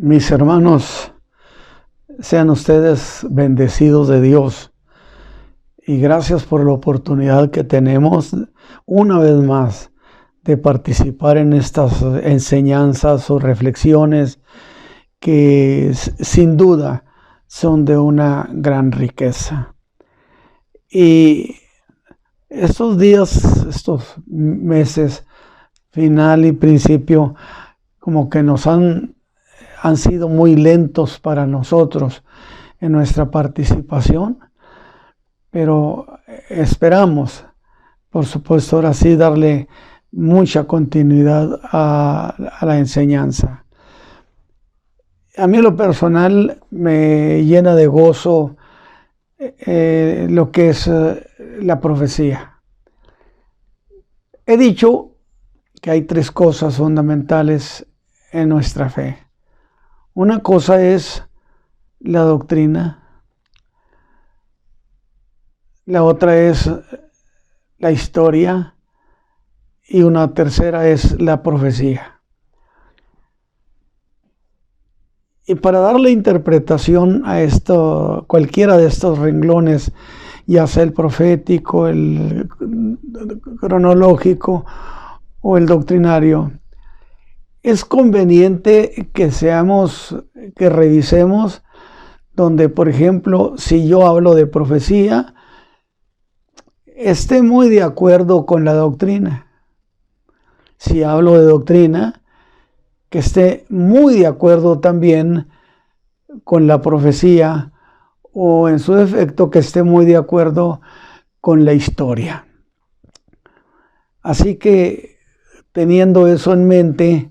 Mis hermanos, sean ustedes bendecidos de Dios y gracias por la oportunidad que tenemos una vez más de participar en estas enseñanzas o reflexiones que sin duda son de una gran riqueza. Y estos días, estos meses, final y principio, como que nos han sido muy lentos para nosotros en nuestra participación, pero esperamos, por supuesto, ahora sí darle mucha continuidad a la enseñanza. A mí lo personal me llena de gozo lo que es la profecía. He dicho que hay tres cosas fundamentales en nuestra fe. Una cosa es la doctrina, la otra es la historia y una tercera es la profecía. Y para darle interpretación a esto, cualquiera de estos renglones, ya sea el profético, el cronológico o el doctrinario, es conveniente que revisemos donde, por ejemplo, si yo hablo de profecía, esté muy de acuerdo con la doctrina. Si hablo de doctrina, que esté muy de acuerdo también con la profecía, o en su defecto que esté muy de acuerdo con la historia. Así que, teniendo eso en mente,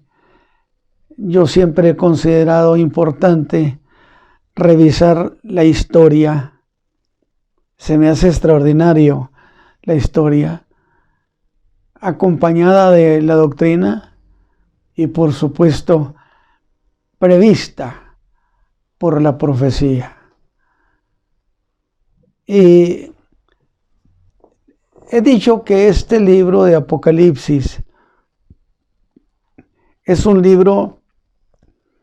yo siempre he considerado importante revisar la historia. Se me hace extraordinario la historia, acompañada de la doctrina y, por supuesto, prevista por la profecía. Y he dicho que este libro de Apocalipsis es un libro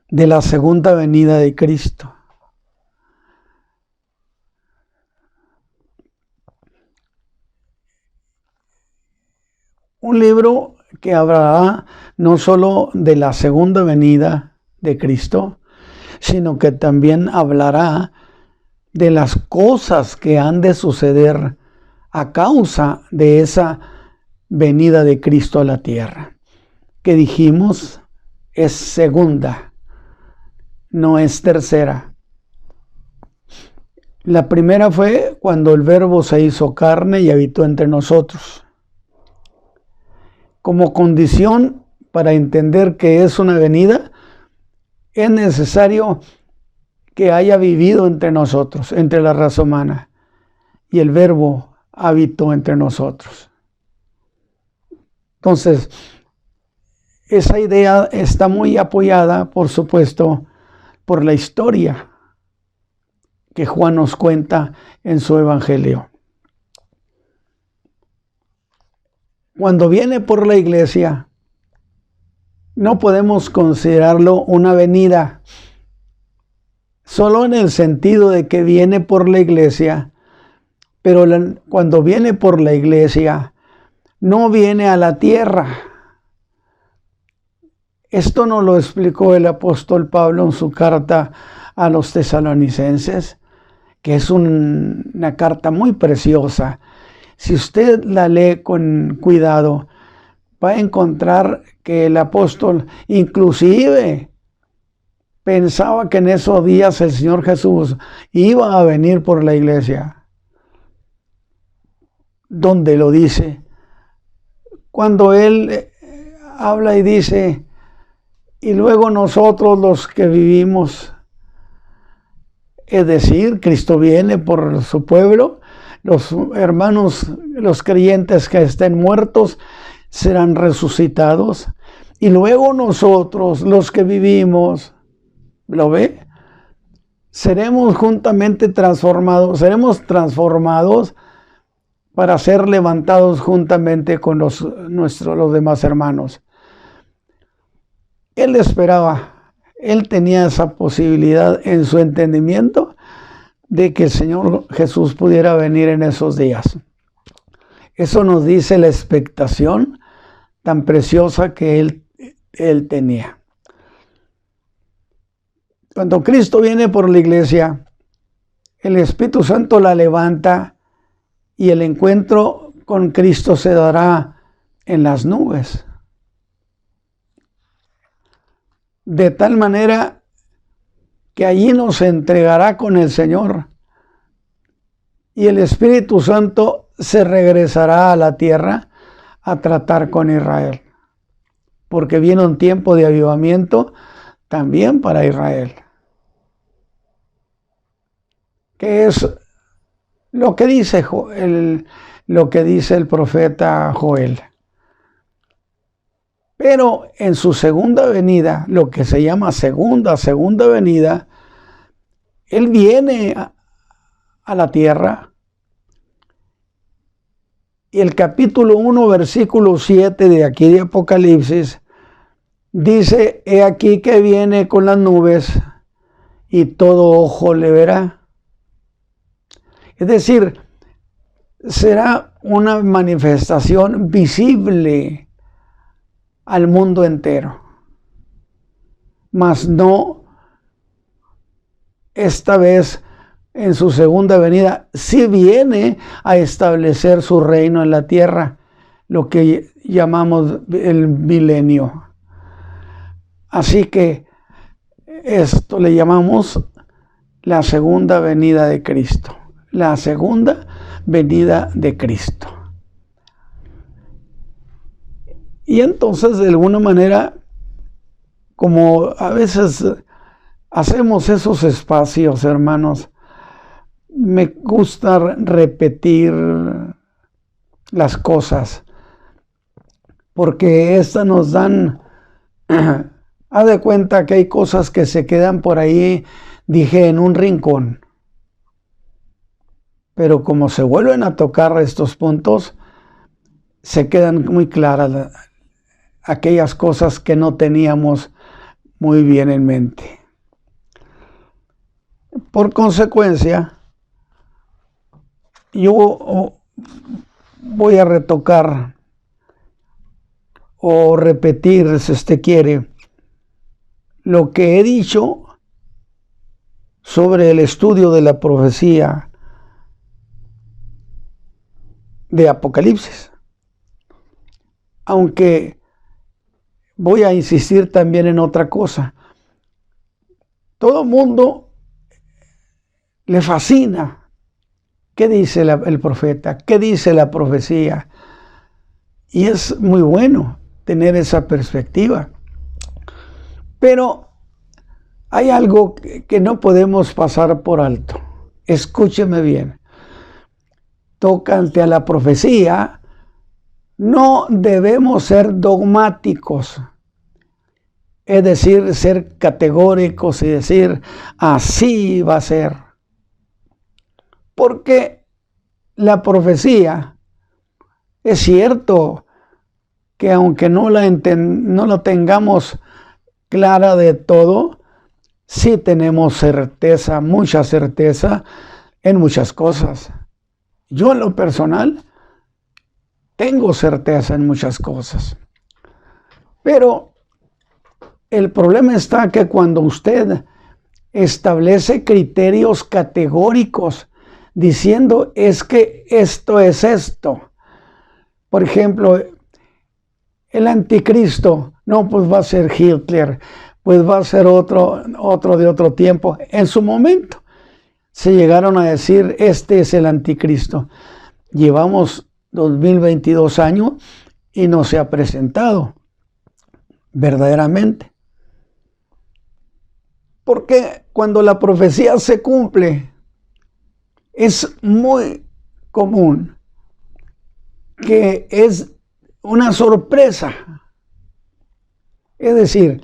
de la segunda venida de Cristo. Un libro que hablará no solo de la segunda venida de Cristo, sino que también hablará de las cosas que han de suceder a causa de esa venida de Cristo a la tierra, que dijimos es segunda, no es tercera. La primera fue cuando el Verbo se hizo carne y habitó entre nosotros. Como condición para entender que es una venida, es necesario que haya vivido entre nosotros, entre la raza humana, y el Verbo habitó entre nosotros. Entonces, esa idea está muy apoyada, por supuesto, por la historia que Juan nos cuenta en su Evangelio. Cuando viene por la iglesia, no podemos considerarlo una venida, solo en el sentido de que viene por la iglesia, pero cuando viene por la iglesia, no viene a la tierra. Esto nos lo explicó el apóstol Pablo en su carta a los tesalonicenses, que es una carta muy preciosa. Si usted la lee con cuidado, va a encontrar que el apóstol inclusive pensaba que en esos días el Señor Jesús iba a venir por la iglesia. Donde lo dice, cuando él habla y dice, y luego nosotros los que vivimos, es decir, Cristo viene por su pueblo, los hermanos, los creyentes que estén muertos serán resucitados, y luego nosotros los que vivimos, ¿lo ve? Seremos juntamente transformados, para ser levantados juntamente con los demás hermanos. Él esperaba él tenía esa posibilidad en su entendimiento de que el Señor Jesús pudiera venir en esos días. Eso nos dice la expectación tan preciosa que él tenía. Cuando Cristo viene por la iglesia, el Espíritu Santo la levanta y el encuentro con Cristo se dará en las nubes. De tal manera que allí nos entregará con el Señor y el Espíritu Santo se regresará a la tierra a tratar con Israel, porque viene un tiempo de avivamiento también para Israel, que es lo que dice el profeta Joel. Pero en su segunda venida, lo que se llama segunda venida, Él viene a la tierra. Y el capítulo 1, versículo 7 de aquí de Apocalipsis, dice: he aquí que viene con las nubes y todo ojo le verá. Es decir, será una manifestación visible al mundo entero, mas no esta vez en su segunda venida. Sí viene a establecer su reino en la tierra, lo que llamamos el milenio. Así que esto le llamamos la segunda venida de Cristo, la segunda venida de Cristo. Y entonces, de alguna manera, como a veces hacemos esos espacios, hermanos, me gusta repetir las cosas, porque estas nos dan, haz de cuenta que hay cosas que se quedan por ahí, dije, en un rincón. Pero como se vuelven a tocar estos puntos, se quedan muy claras aquellas cosas que no teníamos muy bien en mente. Por consecuencia, yo voy a retocar o repetir, si usted quiere, lo que he dicho sobre el estudio de la profecía de Apocalipsis. Aunque voy a insistir también en otra cosa. Todo mundo le fascina qué dice el profeta, qué dice la profecía. Y es muy bueno tener esa perspectiva. Pero hay algo que no podemos pasar por alto. Escúcheme bien. Tocante a la profecía, no debemos ser dogmáticos. Es decir, ser categóricos y decir, así va a ser. Porque la profecía, es cierto que aunque no la tengamos clara de todo, sí tenemos certeza, mucha certeza en muchas cosas. Yo en lo personal tengo certeza en muchas cosas. Pero el problema está que cuando usted establece criterios categóricos diciendo es que esto es esto. Por ejemplo, el anticristo, no, pues va a ser Hitler, pues va a ser otro de otro tiempo. En su momento se llegaron a decir, este es el anticristo. Llevamos 2022 años y no se ha presentado verdaderamente. Porque cuando la profecía se cumple, es muy común que es una sorpresa. Es decir,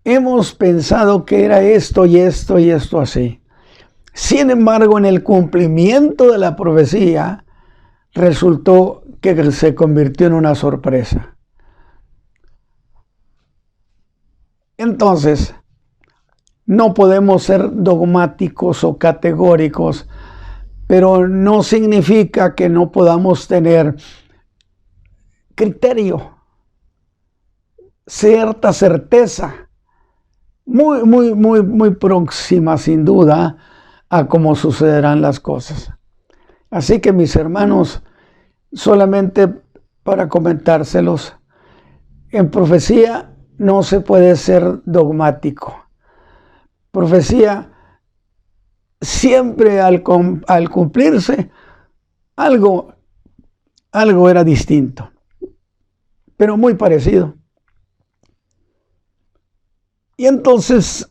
hemos pensado que era esto y esto y esto así. Sin embargo, en el cumplimiento de la profecía, resultó que se convirtió en una sorpresa. Entonces, No podemos ser dogmáticos o categóricos, pero no significa que no podamos tener criterio, cierta certeza, muy próxima, sin duda, a cómo sucederán las cosas. Así que, mis hermanos, solamente para comentárselos, en profecía no se puede ser dogmático. Profecía siempre al cumplirse, algo era distinto, pero muy parecido. Y entonces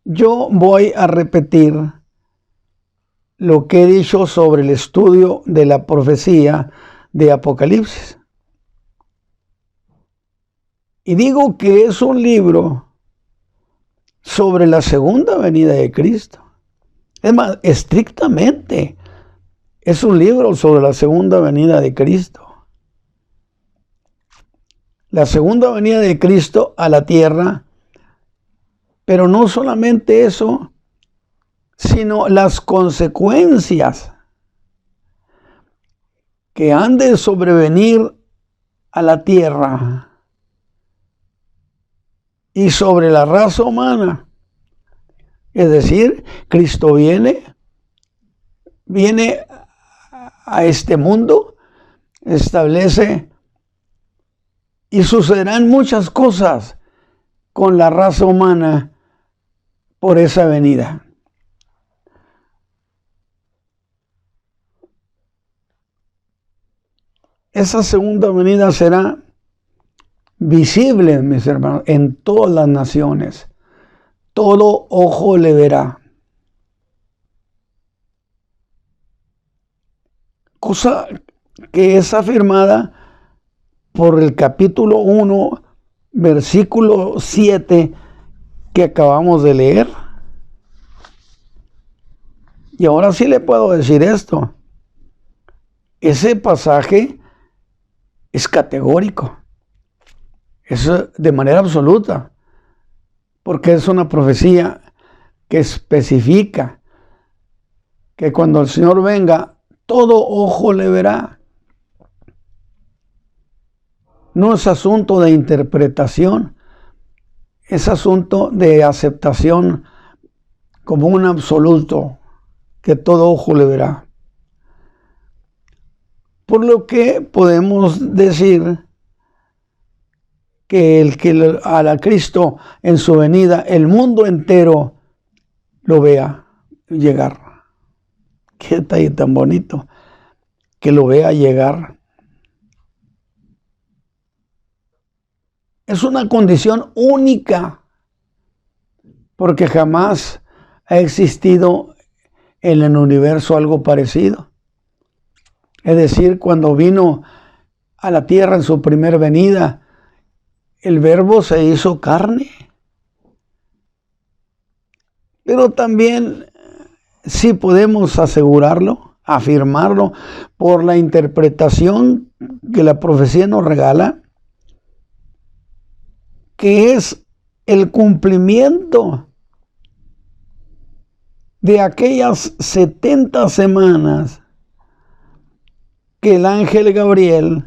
yo voy a repetir lo que he dicho sobre el estudio de la profecía de Apocalipsis. Y digo que es un libro sobre la segunda venida de Cristo. Es más, estrictamente es un libro sobre la segunda venida de Cristo. La segunda venida de Cristo a la tierra, pero no solamente eso, sino las consecuencias que han de sobrevenir a la tierra y sobre la raza humana. Es decir, Cristo viene a este mundo, establece y sucederán muchas cosas con la raza humana por esa venida. Esa segunda venida será visible, mis hermanos, en todas las naciones. Todo ojo le verá. Cosa que es afirmada por el capítulo 1, versículo 7 que acabamos de leer. Y ahora sí le puedo decir esto. Ese pasaje es categórico. Es de manera absoluta. Porque es una profecía que especifica que cuando el Señor venga, todo ojo le verá. No es asunto de interpretación, es asunto de aceptación como un absoluto que todo ojo le verá. Por lo que podemos decir que el que a Cristo en su venida, el mundo entero lo vea llegar. Qué detalle tan bonito, que lo vea llegar. Es una condición única, porque jamás ha existido en el universo algo parecido. Es decir, cuando vino a la tierra en su primera venida, el Verbo se hizo carne. Pero también sí podemos asegurarlo, afirmarlo, por la interpretación que la profecía nos regala, que es el cumplimiento de aquellas 70 semanas que el ángel Gabriel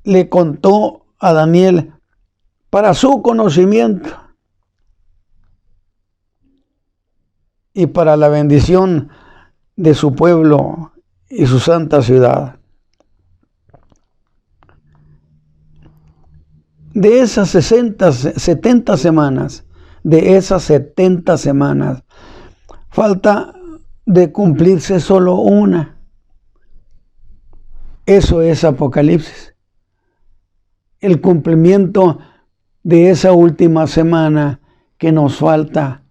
le contó a Daniel para su conocimiento y para la bendición de su pueblo y su santa ciudad. De esas 70 semanas, falta de cumplirse solo una. Eso es Apocalipsis. El cumplimiento de esa última semana que nos falta.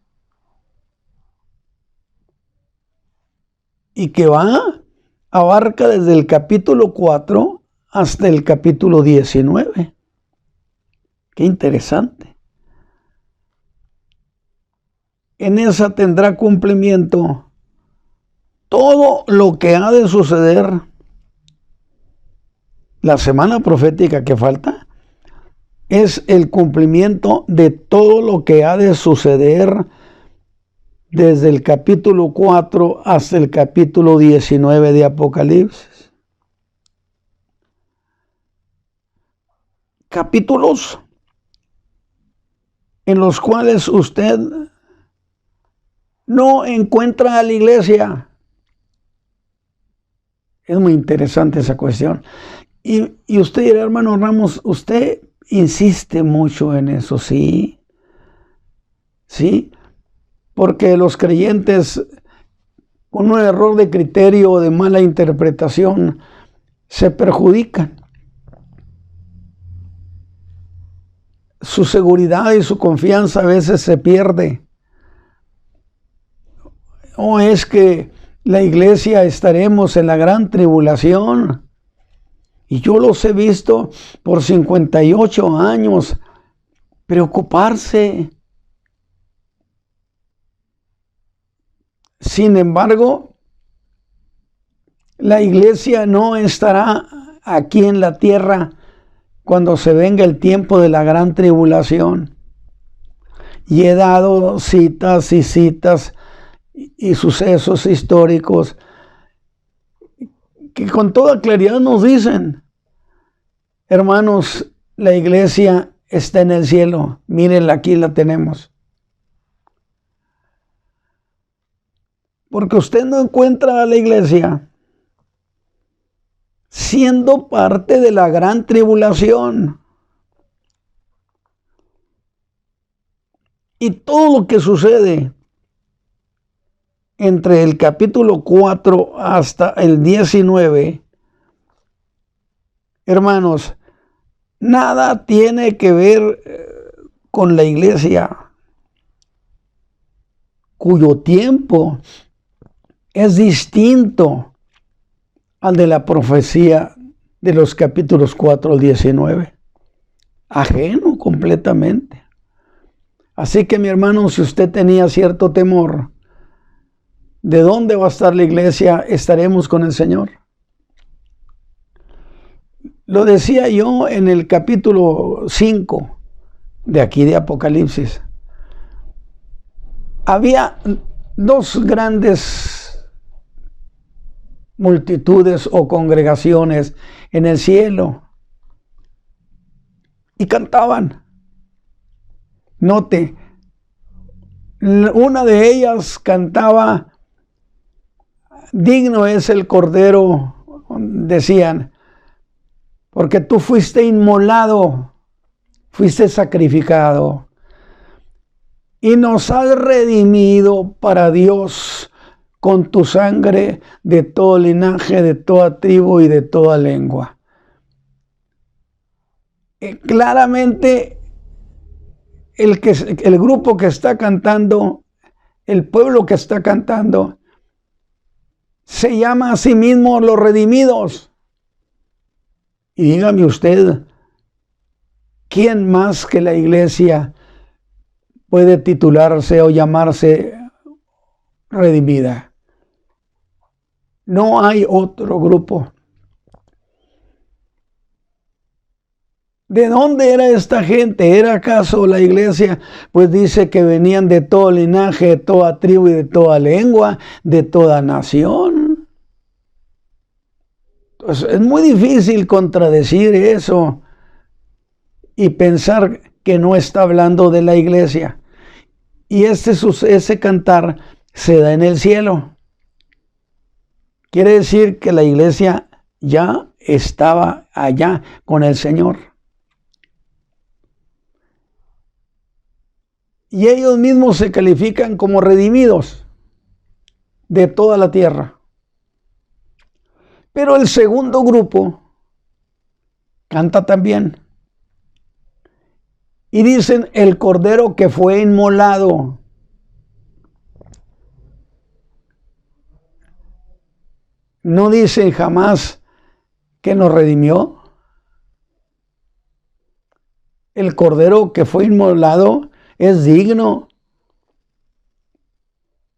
Y que abarca desde el capítulo 4 hasta el capítulo 19. Qué interesante. En esa tendrá cumplimiento todo lo que ha de suceder. La semana profética que falta es el cumplimiento de todo lo que ha de suceder desde el capítulo 4 hasta el capítulo 19 de Apocalipsis. Capítulos en los cuales usted no encuentra a la iglesia. Es muy interesante esa cuestión. Y usted dirá, hermano Ramos, usted insiste mucho en eso, ¿sí? ¿Sí? Porque los creyentes, con un error de criterio o de mala interpretación, se perjudican. Su seguridad y su confianza a veces se pierde. O es que la iglesia estaremos en la gran tribulación. Y yo los he visto por 58 años preocuparse. Sin embargo, la iglesia no estará aquí en la tierra cuando se venga el tiempo de la gran tribulación. Y he dado citas y citas y sucesos históricos que con toda claridad nos dicen, hermanos, la iglesia está en el cielo, mírenla, aquí la tenemos. Porque usted no encuentra a la iglesia siendo parte de la gran tribulación. Y todo lo que sucede entre el capítulo 4 hasta el 19, hermanos, nada tiene que ver con la iglesia, cuyo tiempo es distinto al de la profecía de los capítulos 4 al 19. Ajeno completamente. Así que, mi hermano, si usted tenía cierto temor, ¿de dónde va a estar la iglesia? Estaremos con el Señor. Lo decía yo en el capítulo 5 de aquí de Apocalipsis. Había dos grandes multitudes o congregaciones en el cielo y cantaban. Note, una de ellas cantaba, digno es el Cordero, decían, porque tú fuiste inmolado, fuiste sacrificado y nos has redimido para Dios con tu sangre de todo linaje, de toda tribu y de toda lengua. Claramente el grupo que está cantando, el pueblo que está cantando, se llama a sí mismo los redimidos. Y dígame usted, ¿quién más que la iglesia puede titularse o llamarse redimida? No hay otro grupo. ¿De dónde era esta gente? ¿Era acaso la iglesia? Pues dice que venían de todo linaje, de toda tribu y de toda lengua, de toda nación. Pues es muy difícil contradecir eso y pensar que no está hablando de la iglesia. Y ese cantar se da en el cielo. Quiere decir que la iglesia ya estaba allá con el Señor. Y ellos mismos se califican como redimidos de toda la tierra. Pero el segundo grupo canta también. Y dicen, el Cordero que fue inmolado. No dice jamás que nos redimió. El Cordero que fue inmolado es digno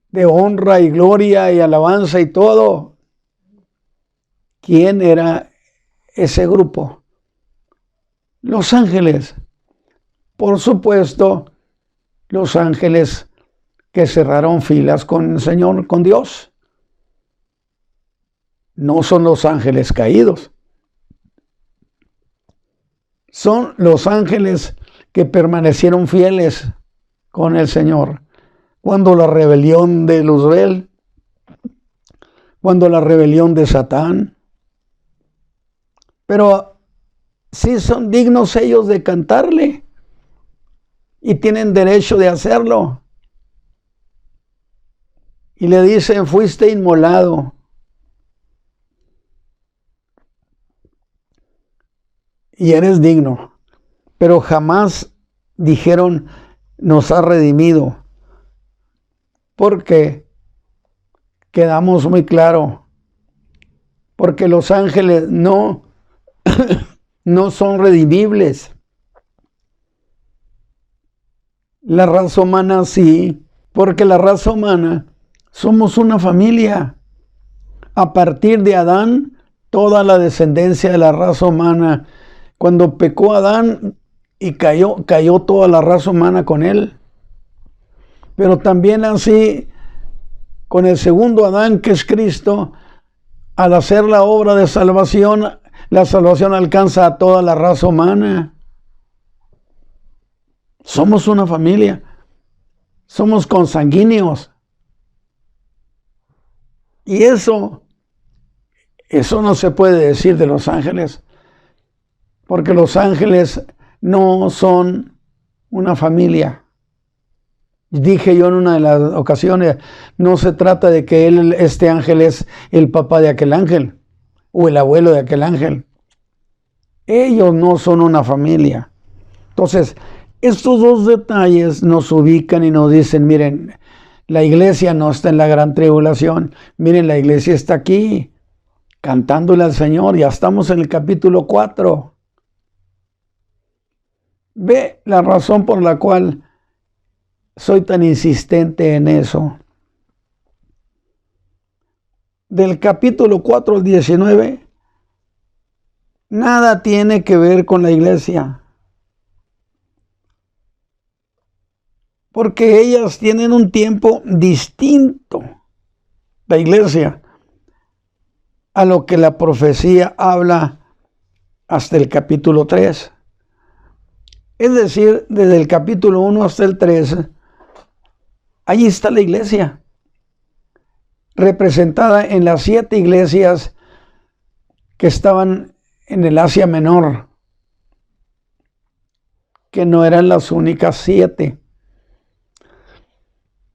de honra y gloria y alabanza y todo. ¿Quién era ese grupo? Los ángeles por supuesto, los ángeles que cerraron filas con el Señor, con Dios. No son los ángeles caídos. Son los ángeles que permanecieron fieles con el Señor. Cuando la rebelión de Luzbel, cuando la rebelión de Satán. Pero sí son dignos ellos de cantarle y tienen derecho de hacerlo. Y le dicen, fuiste inmolado. Y eres digno. Pero jamás dijeron, nos ha redimido. Porque quedamos muy claro. Porque los ángeles no son redimibles. La raza humana sí, porque la raza humana somos una familia. A partir de Adán, toda la descendencia de la raza humana. Cuando pecó Adán y cayó toda la raza humana con él. Pero también así, con el segundo Adán, que es Cristo, al hacer la obra de salvación, la salvación alcanza a toda la raza humana. Somos una familia. Somos consanguíneos. Y eso no se puede decir de los ángeles. Porque los ángeles no son una familia. Dije yo en una de las ocasiones, no se trata de que este ángel es el papá de aquel ángel o el abuelo de aquel ángel. Ellos no son una familia. Entonces, estos dos detalles nos ubican y nos dicen, miren, la iglesia no está en la gran tribulación. Miren, la iglesia está aquí, cantándole al Señor. Ya estamos en el capítulo 4. Ve la razón por la cual soy tan insistente en eso. Del capítulo 4 al 19, nada tiene que ver con la iglesia. Porque ellas tienen un tiempo distinto, la iglesia, a lo que la profecía habla hasta el capítulo 3. Es decir, desde el capítulo 1 hasta el 3, allí está la iglesia, representada en las 7 iglesias que estaban en el Asia Menor, que no eran las únicas 7.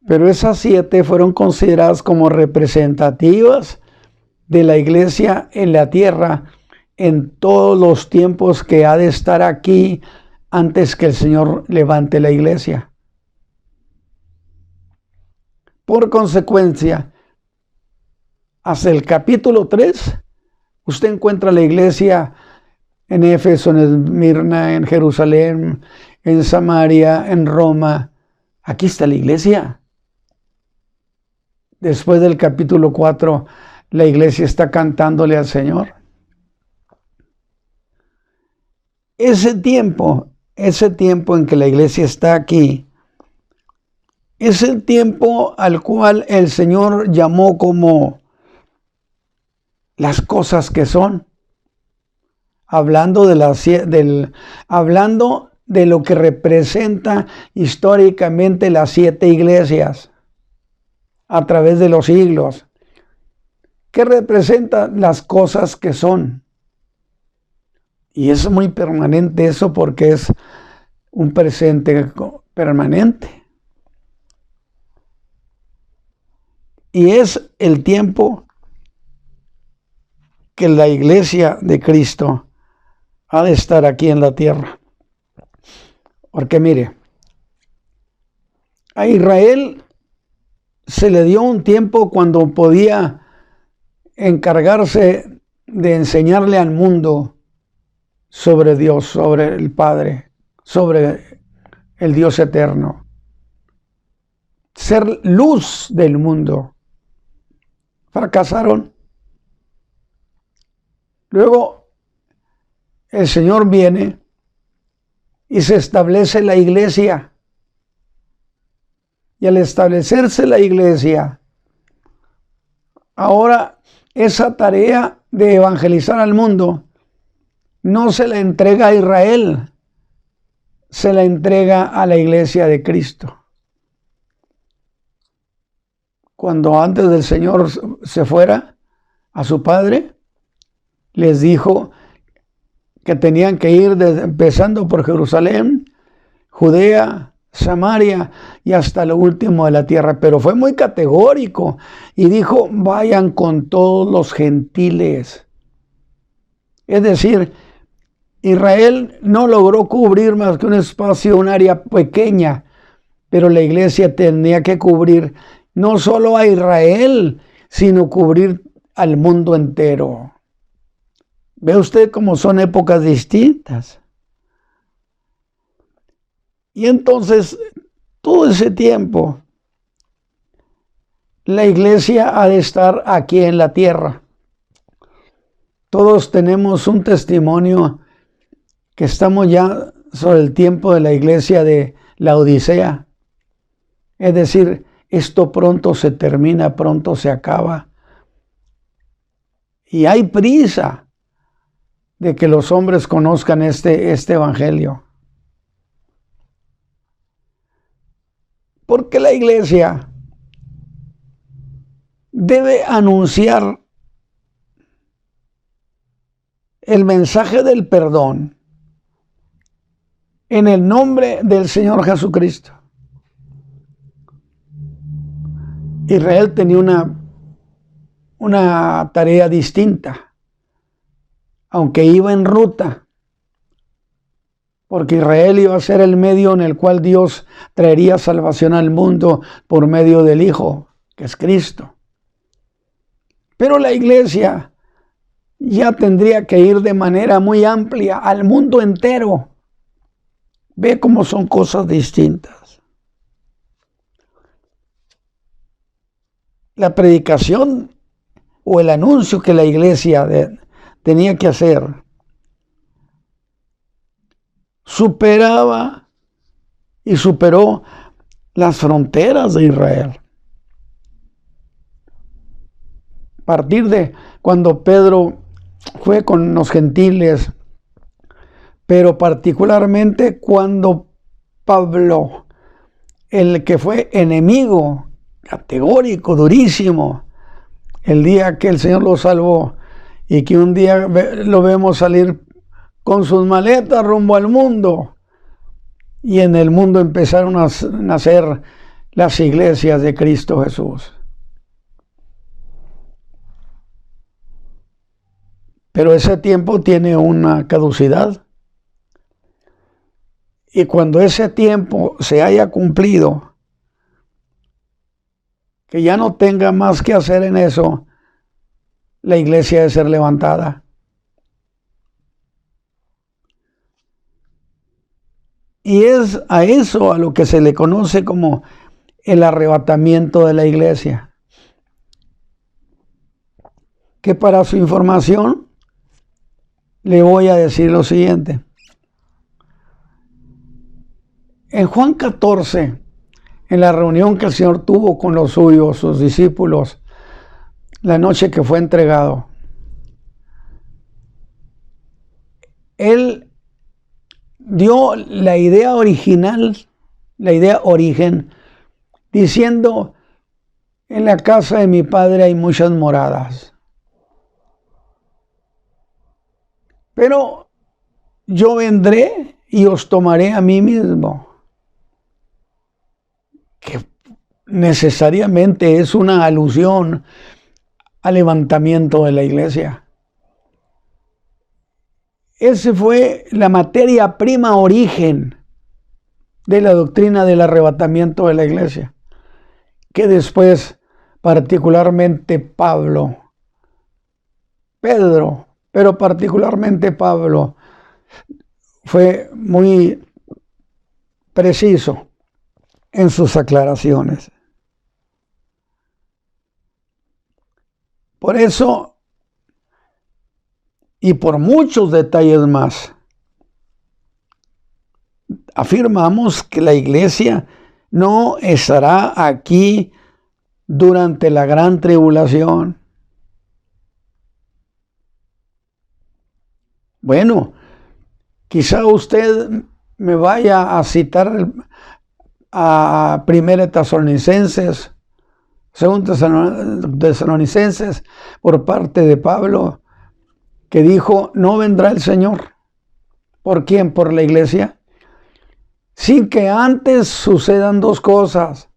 Pero esas 7 fueron consideradas como representativas de la iglesia en la tierra en todos los tiempos que ha de estar aquí antes que el Señor levante la iglesia. Por consecuencia, hasta el capítulo 3, usted encuentra la iglesia en Éfeso, en Esmirna, en Jerusalén, en Samaria, en Roma. Aquí está la iglesia. Después del capítulo 4, la iglesia está cantándole al Señor. Ese tiempo en que la iglesia está aquí, es el tiempo al cual el Señor llamó como las cosas que son, hablando de lo que representa históricamente las 7 iglesias a través de los siglos. ¿Qué representa las cosas que son? Y es muy permanente eso porque es un presente permanente. Y es el tiempo que la iglesia de Cristo ha de estar aquí en la tierra. Porque mire, a Israel se le dio un tiempo cuando podía encargarse de enseñarle al mundo sobre Dios, sobre el Padre, sobre el Dios eterno. Ser luz del mundo. Fracasaron. Luego el Señor viene y se establece la iglesia. Y al establecerse la iglesia, ahora esa tarea de evangelizar al mundo no se la entrega a Israel, se la entrega a la iglesia de Cristo. Cuando antes del Señor se fuera a su Padre, les dijo que tenían que ir empezando por Jerusalén, Judea, Samaria y hasta lo último de la tierra. Pero fue muy categórico y dijo, vayan con todos los gentiles. Es decir, Israel no logró cubrir más que un espacio, un área pequeña, pero la iglesia tenía que cubrir no solo a Israel, sino cubrir al mundo entero. ¿Ve usted cómo son épocas distintas? Y entonces, todo ese tiempo, la iglesia ha de estar aquí en la tierra. Todos tenemos un testimonio que estamos ya sobre el tiempo de la iglesia de la Odisea. Es decir, esto pronto se termina, pronto se acaba. Y hay prisa de que los hombres conozcan este evangelio. Porque la iglesia debe anunciar el mensaje del perdón en el nombre del Señor Jesucristo. Israel tenía una tarea distinta, aunque iba en ruta, porque Israel iba a ser el medio en el cual Dios traería salvación al mundo por medio del Hijo, que es Cristo. Pero la iglesia ya tendría que ir de manera muy amplia al mundo entero. Ve cómo son cosas distintas. La predicación o el anuncio que la iglesia tenía que hacer superaba y superó las fronteras de Israel. A partir de cuando Pedro fue con los gentiles, pero particularmente cuando Pablo, el que fue enemigo categórico, durísimo, el día que el Señor lo salvó y que un día lo vemos salir con sus maletas rumbo al mundo, y en el mundo empezaron a nacer las iglesias de Cristo Jesús. Pero ese tiempo tiene una caducidad. Y cuando ese tiempo se haya cumplido, que ya no tenga más que hacer en eso, la iglesia debe ser levantada. Y es a eso a lo que se le conoce como el arrebatamiento de la iglesia. Que para su información le voy a decir lo siguiente. En Juan 14, en la reunión que el Señor tuvo con los suyos, sus discípulos, la noche que fue entregado, Él dio la idea original, la idea origen, diciendo, en la casa de mi Padre hay muchas moradas. Pero yo vendré y os tomaré a mí mismo. Que necesariamente es una alusión al levantamiento de la iglesia. Ese fue la materia prima origen de la doctrina del arrebatamiento de la iglesia, que después particularmente Pedro, pero particularmente Pablo, fue muy preciso en sus aclaraciones. Por eso, y por muchos detalles más, afirmamos que la iglesia no estará aquí durante la gran tribulación. Bueno, quizá usted me vaya a citar a 1 Tesalonicenses, 2 Tesalonicenses, por parte de Pablo, que dijo, no vendrá el Señor. ¿Por quién? Por la iglesia. Sin que antes sucedan dos cosas.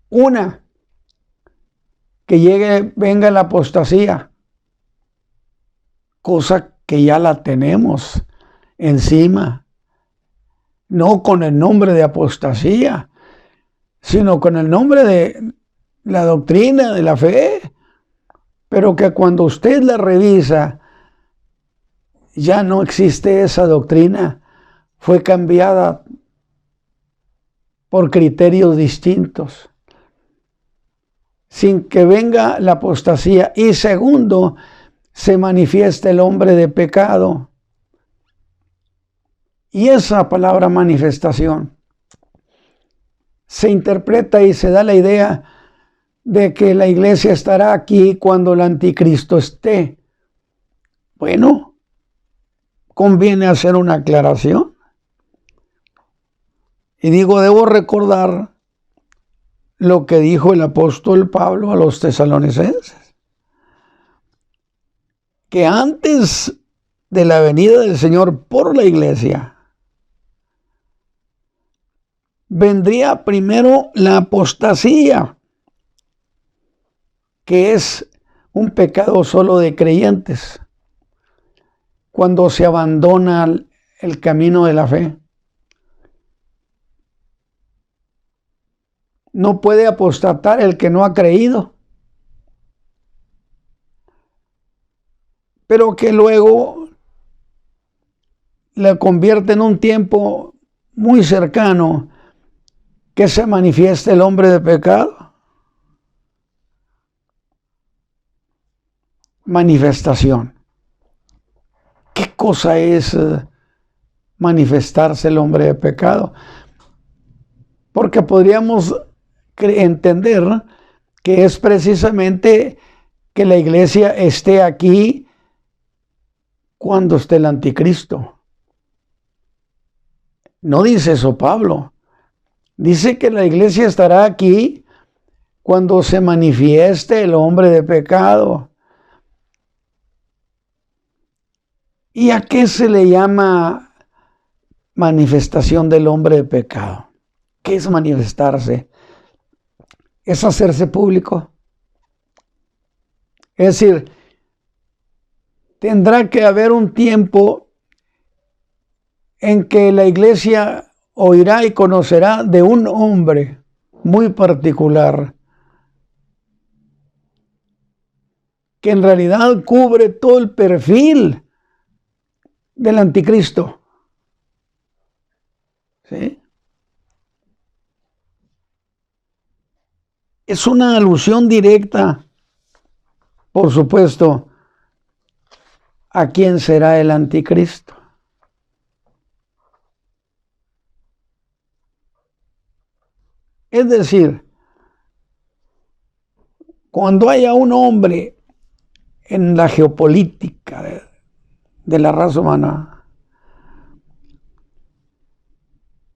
Una, que venga la apostasía, cosa que ya la tenemos encima. No con el nombre de apostasía, sino con el nombre de la doctrina de la fe. Pero que cuando usted la revisa, ya no existe esa doctrina. Fue cambiada por criterios distintos. Sin que venga la apostasía. Y segundo, se manifiesta el hombre de pecado. Y esa palabra manifestación se interpreta y se da la idea de que la iglesia estará aquí cuando el anticristo esté. Bueno, conviene hacer una aclaración. Y digo, debo recordar lo que dijo el apóstol Pablo a los tesalonicenses. Que antes de la venida del Señor por la iglesia, vendría primero la apostasía, que es un pecado solo de creyentes, cuando se abandona el camino de la fe. No puede apostatar el que no ha creído, pero que luego le convierte en un tiempo muy cercano que se manifieste el hombre de pecado. Manifestación. ¿Qué cosa es manifestarse el hombre de pecado? Porque podríamos entender que es precisamente que la iglesia esté aquí cuando esté el anticristo. No dice eso Pablo. Dice que la iglesia estará aquí cuando se manifieste el hombre de pecado. ¿Y a qué se le llama manifestación del hombre de pecado? ¿Qué es manifestarse? Es hacerse público. Es decir, tendrá que haber un tiempo en que la iglesia oirá y conocerá de un hombre muy particular que en realidad cubre todo el perfil del anticristo. ¿Sí? Es una alusión directa, por supuesto, a quién será el anticristo. Es decir, cuando haya un hombre en la geopolítica de la raza humana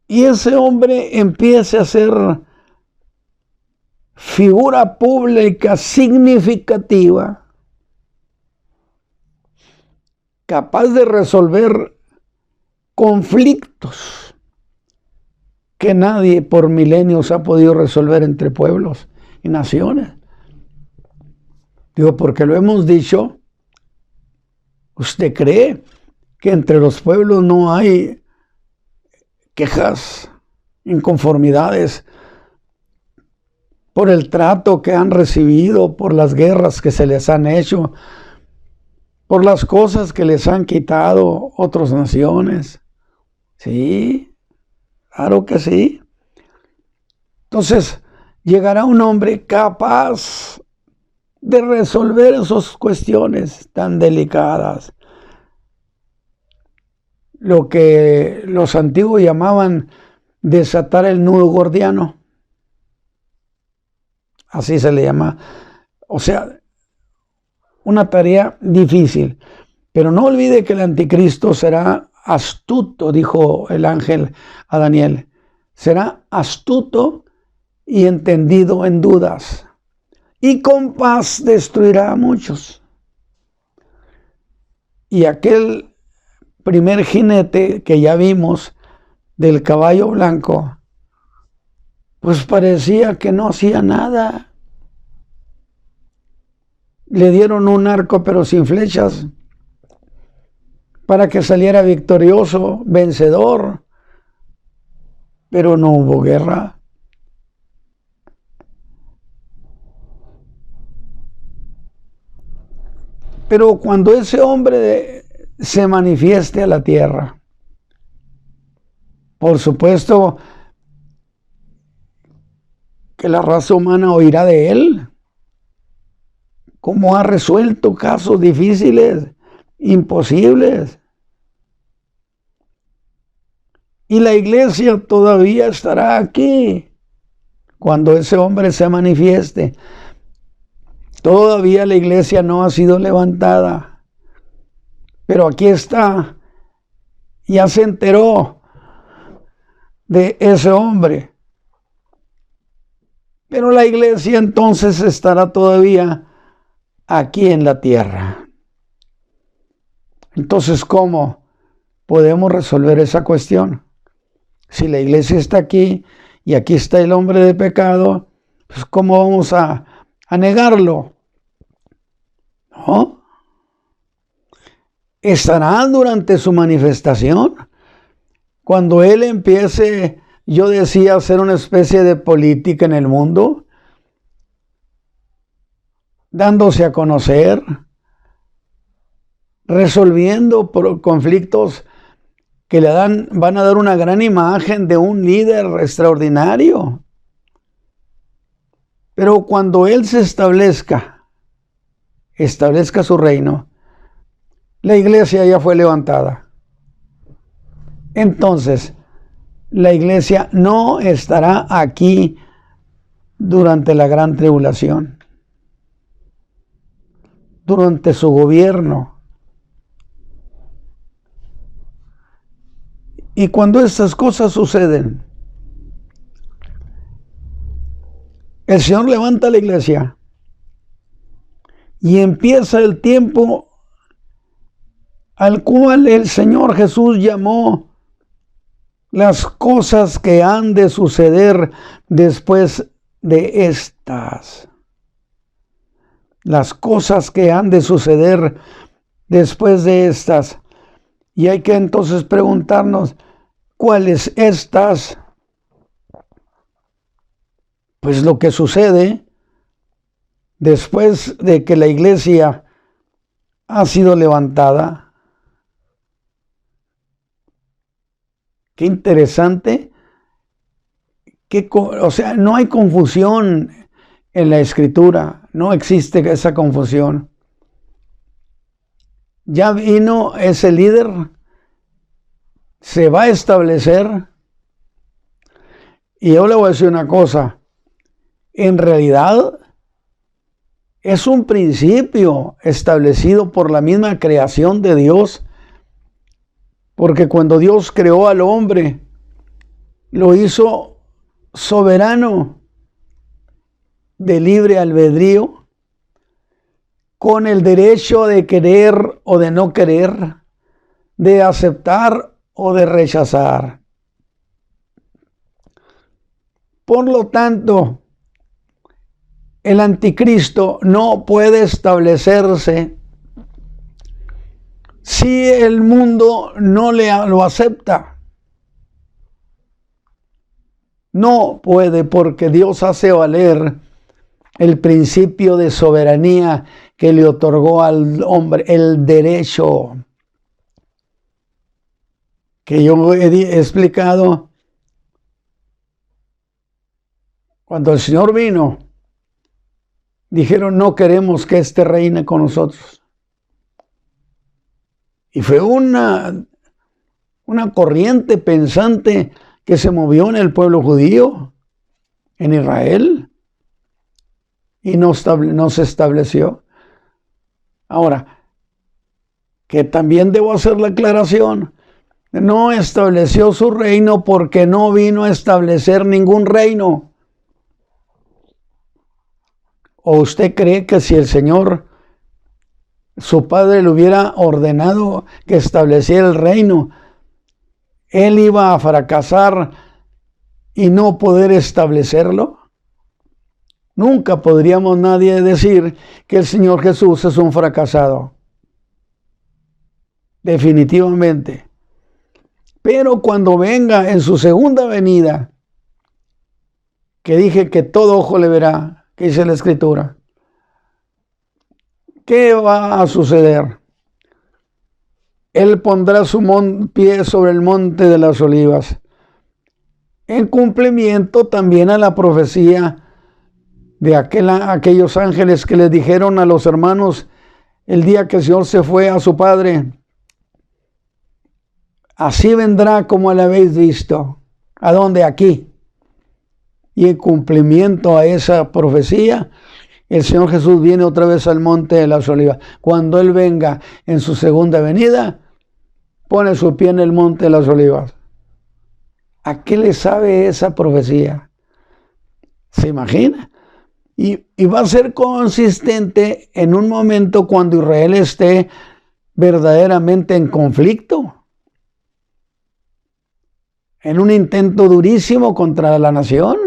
y ese hombre empiece a ser figura pública significativa, capaz de resolver conflictos que nadie por milenios ha podido resolver entre pueblos y naciones. Digo, porque lo hemos dicho. ¿Usted cree que entre los pueblos no hay quejas, inconformidades por el trato que han recibido, por las guerras que se les han hecho, por las cosas que les han quitado otras naciones? Sí, claro que sí. Entonces, llegará un hombre capaz de resolver esas cuestiones tan delicadas. lo que los antiguos llamaban desatar el nudo gordiano. Así se le llama. O sea, una tarea difícil. Pero no olvide que el anticristo será astuto, dijo el ángel a Daniel. Será astuto y entendido en dudas. Y con paz destruirá a muchos. Y aquel primer jinete que ya vimos del caballo blanco, pues parecía que no hacía nada. Le dieron un arco pero sin flechas para que saliera victorioso, vencedor, pero no hubo guerra. Pero cuando ese hombre se manifieste a la tierra, por supuesto que la raza humana oirá de él, cómo ha resuelto casos difíciles, imposibles. Y la iglesia todavía estará aquí cuando ese hombre se manifieste. Todavía la iglesia no ha sido levantada, pero aquí está. Ya se enteró de ese hombre. Pero la iglesia entonces estará todavía aquí en la tierra. Entonces, ¿cómo podemos resolver esa cuestión? Si la iglesia está aquí y aquí está el hombre de pecado, pues ¿cómo vamos a negarlo? ¿No? Estará durante su manifestación. Cuando él empiece, yo decía, a hacer una especie de política en el mundo, dándose a conocer, resolviendo conflictos que van a dar una gran imagen de un líder extraordinario. Pero cuando él se establezca su reino, la iglesia ya fue levantada. Entonces, la iglesia no estará aquí durante la gran tribulación, durante su gobierno. Y cuando estas cosas suceden, el Señor levanta la iglesia y empieza el tiempo al cual el Señor Jesús llamó las cosas que han de suceder después de estas. Las cosas que han de suceder después de estas. Y hay que entonces preguntarnos, ¿cuáles estas? Pues lo que sucede después de que la iglesia ha sido levantada. Qué interesante. O sea, no hay confusión en la escritura. No existe esa confusión. Ya vino ese líder, se va a establecer. Y yo le voy a decir una cosa. En realidad es un principio establecido por la misma creación de Dios. Porque cuando Dios creó al hombre, lo hizo soberano de libre albedrío, con el derecho de querer o de no querer, de aceptar o de rechazar. Por lo tanto, el anticristo no puede establecerse si el mundo no lo acepta. No puede, porque Dios hace valer el principio de soberanía que le otorgó al hombre, el derecho que yo he explicado. Cuando el Señor vino, dijeron, no queremos que éste reine con nosotros. Y fue una una corriente pensante que se movió en el pueblo judío, en Israel, y no se estableció. Ahora, que también debo hacer la aclaración, no estableció su reino porque no vino a establecer ningún reino. ¿O usted cree que si el Señor, su Padre, le hubiera ordenado que estableciera el reino, Él iba a fracasar y no poder establecerlo? Nunca podríamos nadie decir que el Señor Jesús es un fracasado. Definitivamente. Pero cuando venga en su segunda venida, que dije que todo ojo le verá, que dice la Escritura, ¿qué va a suceder? Él pondrá su pie sobre el monte de las olivas, en cumplimiento también a la profecía de aquellos ángeles que les dijeron a los hermanos el día que el Señor se fue a su Padre: así vendrá como la habéis visto. ¿A dónde? Aquí. Y en cumplimiento a esa profecía, el Señor Jesús viene otra vez al monte de las olivas. Cuando Él venga en su segunda venida, pone su pie en el monte de las olivas. ¿A qué le sabe esa profecía? ¿Se imagina? Y va a ser consistente en un momento cuando Israel esté verdaderamente en conflicto, en un intento durísimo contra la nación,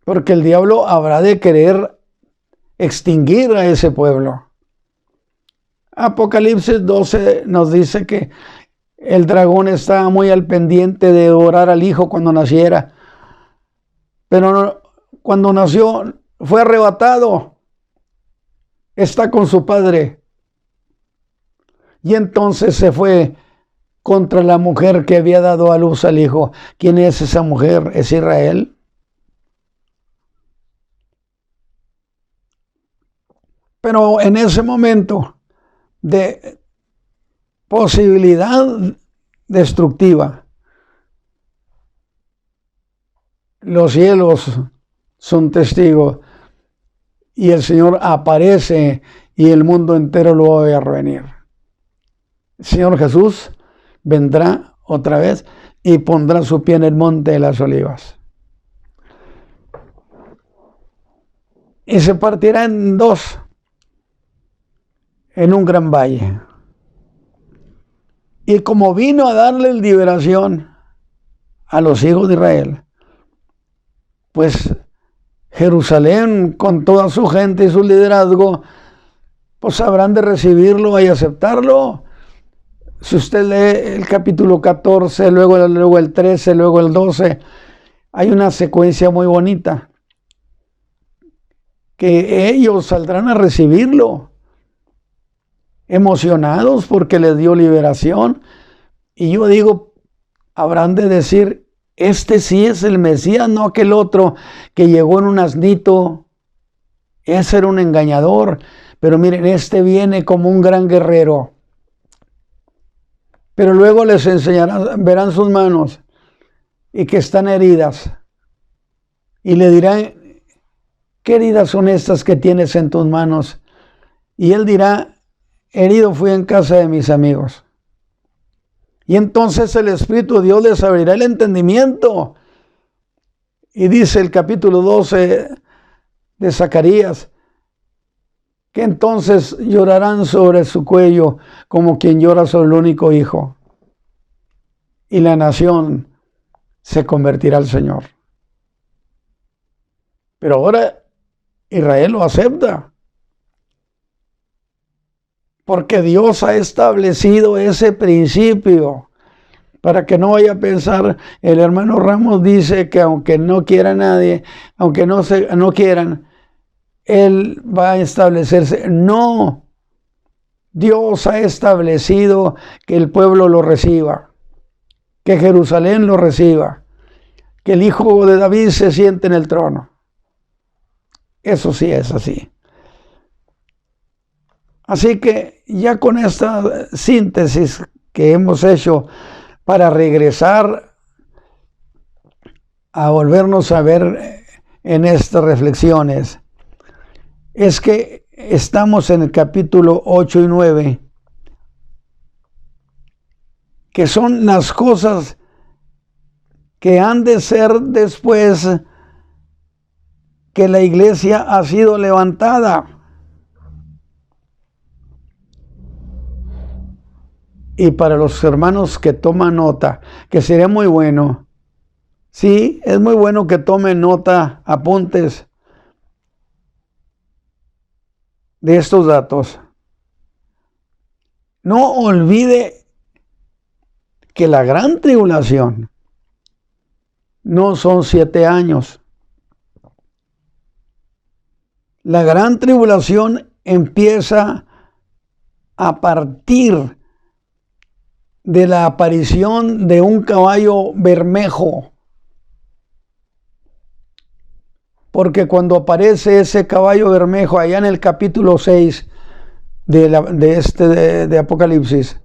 porque el diablo habrá de querer extinguir a ese pueblo. Apocalipsis 12 nos dice que el dragón estaba muy al pendiente de devorar al hijo cuando naciera, pero cuando nació fue arrebatado, está con su padre, y entonces se fue contra la mujer que había dado a luz al hijo. ¿Quién es esa mujer? ¿Es Israel? Pero en ese momento de posibilidad destructiva, los cielos son testigos y el Señor aparece y el mundo entero lo va a ver venir. El Señor Jesús vendrá otra vez y pondrá su pie en el monte de las olivas. Y se partirá en dos, en un gran valle. Y como vino a darle liberación a los hijos de Israel, pues Jerusalén, con toda su gente y su liderazgo, pues habrán de recibirlo y aceptarlo. Si usted lee el capítulo 14, luego el 13, luego el 12, hay una secuencia muy bonita, que ellos saldrán a recibirlo, emocionados porque les dio liberación. Y yo digo, habrán de decir: este sí es el Mesías, no aquel otro que llegó en un asnito. Ese era un engañador. Pero miren, este viene como un gran guerrero. Pero luego les enseñarán, verán sus manos y que están heridas. Y le dirán: ¿qué heridas son estas que tienes en tus manos? Y él dirá: herido fui en casa de mis amigos. Y entonces el Espíritu de Dios les abrirá el entendimiento. Y dice el capítulo 12 de Zacarías, que entonces llorarán sobre su cuello como quien llora sobre el único hijo. Y la nación se convertirá al Señor. Pero ahora Israel lo acepta, porque Dios ha establecido ese principio. Para que no vaya a pensar, el hermano Ramos dice que aunque no quiera nadie, aunque no quieran, Él va a establecerse. No, Dios ha establecido que el pueblo lo reciba, que Jerusalén lo reciba, que el hijo de David se siente en el trono. Eso sí es así. Así que ya con esta síntesis que hemos hecho para regresar a volvernos a ver en estas reflexiones es que estamos en el capítulo 8 y 9, que son las cosas que han de ser después que la iglesia ha sido levantada. Y para los hermanos que toman nota, que sería muy bueno, sí, es muy bueno que tomen nota, apuntes de estos datos. No olvide que la gran tribulación no son 7 años. La gran tribulación empieza a partir de la aparición de un caballo bermejo. Porque cuando aparece ese caballo bermejo allá en el capítulo 6 de Apocalipsis,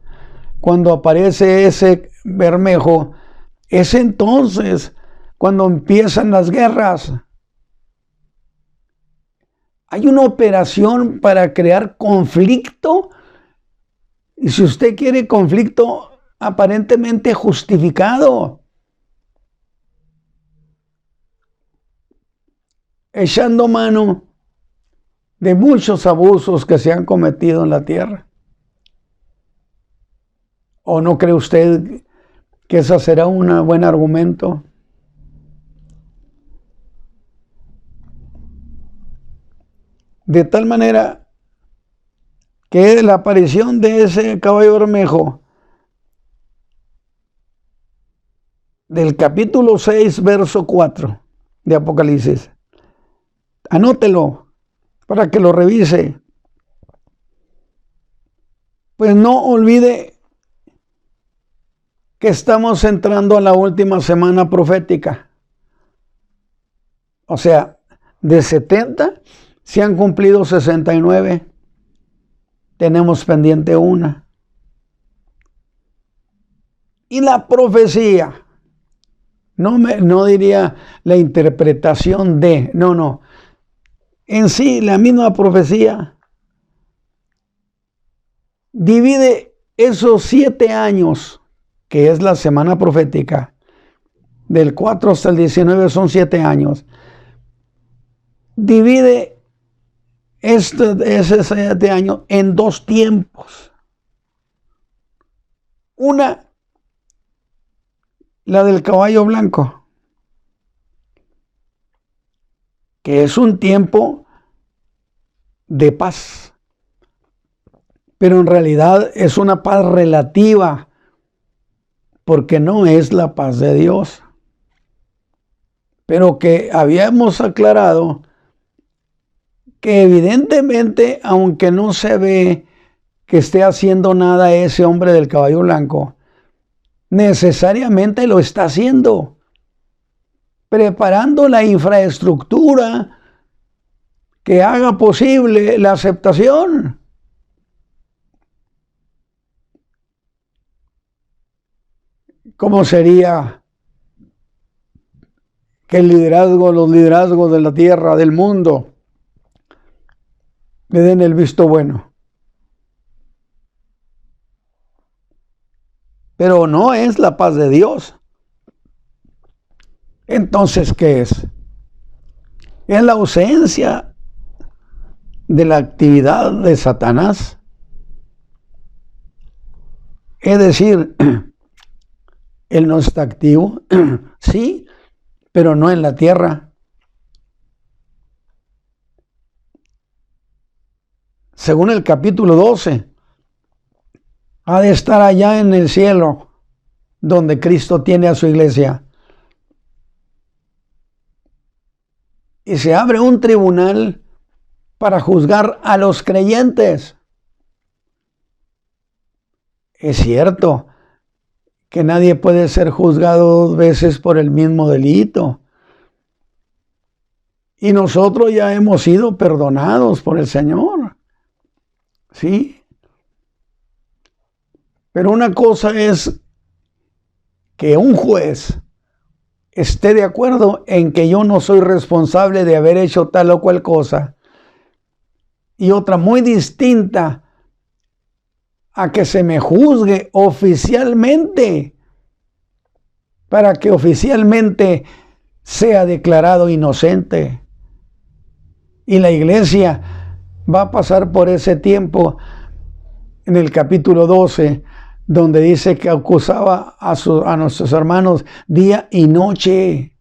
cuando aparece ese bermejo, es entonces cuando empiezan las guerras. Hay una operación para crear conflicto, y si usted quiere conflicto aparentemente justificado, echando mano de muchos abusos que se han cometido en la tierra. ¿O no cree usted que ese será un buen argumento? De tal manera que la aparición de ese caballo bermejo del capítulo 6, verso 4 de Apocalipsis, anótelo para que lo revise. Pues no olvide que estamos entrando a la última semana profética. O sea, de 70 se han cumplido 69. Tenemos pendiente una. Y la profecía, no diría la interpretación de, no. En sí, la misma profecía divide esos 7 años, que es la semana profética, del 4 hasta el 19 son 7 años. Divide ese 7 años en 2 tiempos. Una, la del caballo blanco, que es un tiempo de paz, pero en realidad es una paz relativa, porque no es la paz de Dios, pero que habíamos aclarado que evidentemente, aunque no se ve que esté haciendo nada ese hombre del caballo blanco, necesariamente lo está haciendo, preparando la infraestructura que haga posible la aceptación. ¿Cómo sería que los liderazgos de la tierra, del mundo, le den el visto bueno? Pero no es la paz de Dios. Entonces, ¿qué es? Es la ausencia de la actividad de Satanás. Es decir, él no está activo, sí, pero no en la tierra. Según el capítulo 12, ha de estar allá en el cielo, donde Cristo tiene a su iglesia. Y se abre un tribunal para juzgar a los creyentes. Es cierto que nadie puede ser juzgado 2 veces por el mismo delito. Y nosotros ya hemos sido perdonados por el Señor. ¿Sí? Pero una cosa es que un juez esté de acuerdo en que yo no soy responsable de haber hecho tal o cual cosa. Y otra muy distinta a que se me juzgue oficialmente para que oficialmente sea declarado inocente. Y la iglesia va a pasar por ese tiempo en el capítulo 12, donde dice que acusaba a nuestros hermanos día y noche.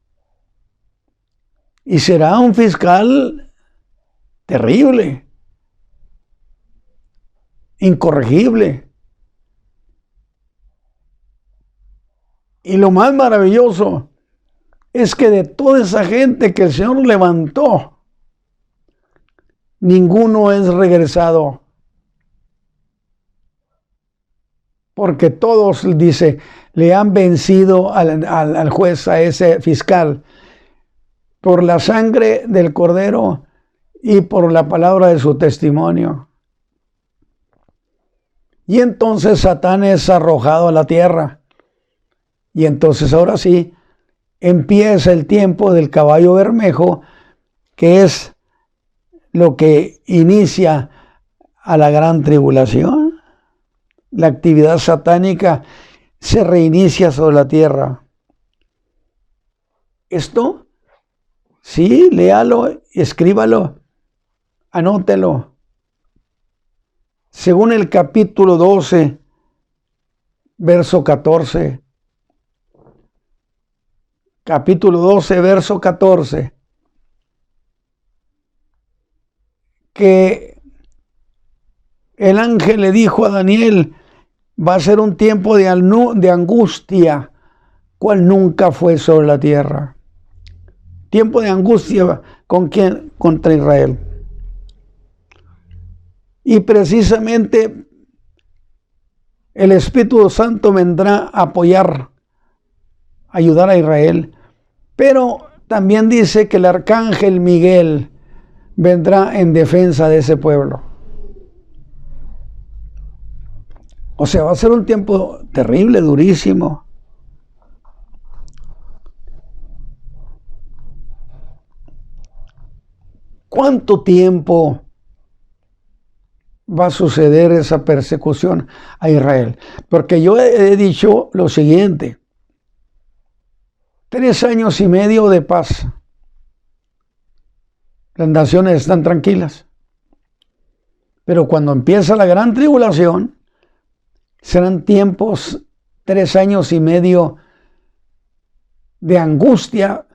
Y será un fiscal terrible, incorregible. Y lo más maravilloso es que de toda esa gente que el Señor levantó, ninguno es regresado. Porque todos, dice, le han vencido al juez, a ese fiscal, por la sangre del Cordero y por la palabra de su testimonio. Y entonces Satán es arrojado a la tierra. Y entonces ahora sí, empieza el tiempo del caballo bermejo, que es lo que inicia a la gran tribulación. La actividad satánica se reinicia sobre la tierra. Esto, sí, léalo, escríbalo, anótelo. Según el capítulo 12, verso 14. Capítulo 12, verso 14. Que el ángel le dijo a Daniel, va a ser un tiempo de angustia, cual nunca fue sobre la tierra. Tiempo de angustia, ¿con quién? Contra Israel. Y precisamente el Espíritu Santo vendrá a apoyar, ayudar a Israel. Pero también dice que el arcángel Miguel vendrá en defensa de ese pueblo. O sea, va a ser un tiempo terrible, durísimo. ¿Cuánto tiempo va a suceder esa persecución a Israel? Porque yo he dicho lo siguiente: 3 años y medio de paz. Las naciones están tranquilas. Pero cuando empieza la gran tribulación, serán tiempos, 3 años y medio de angustia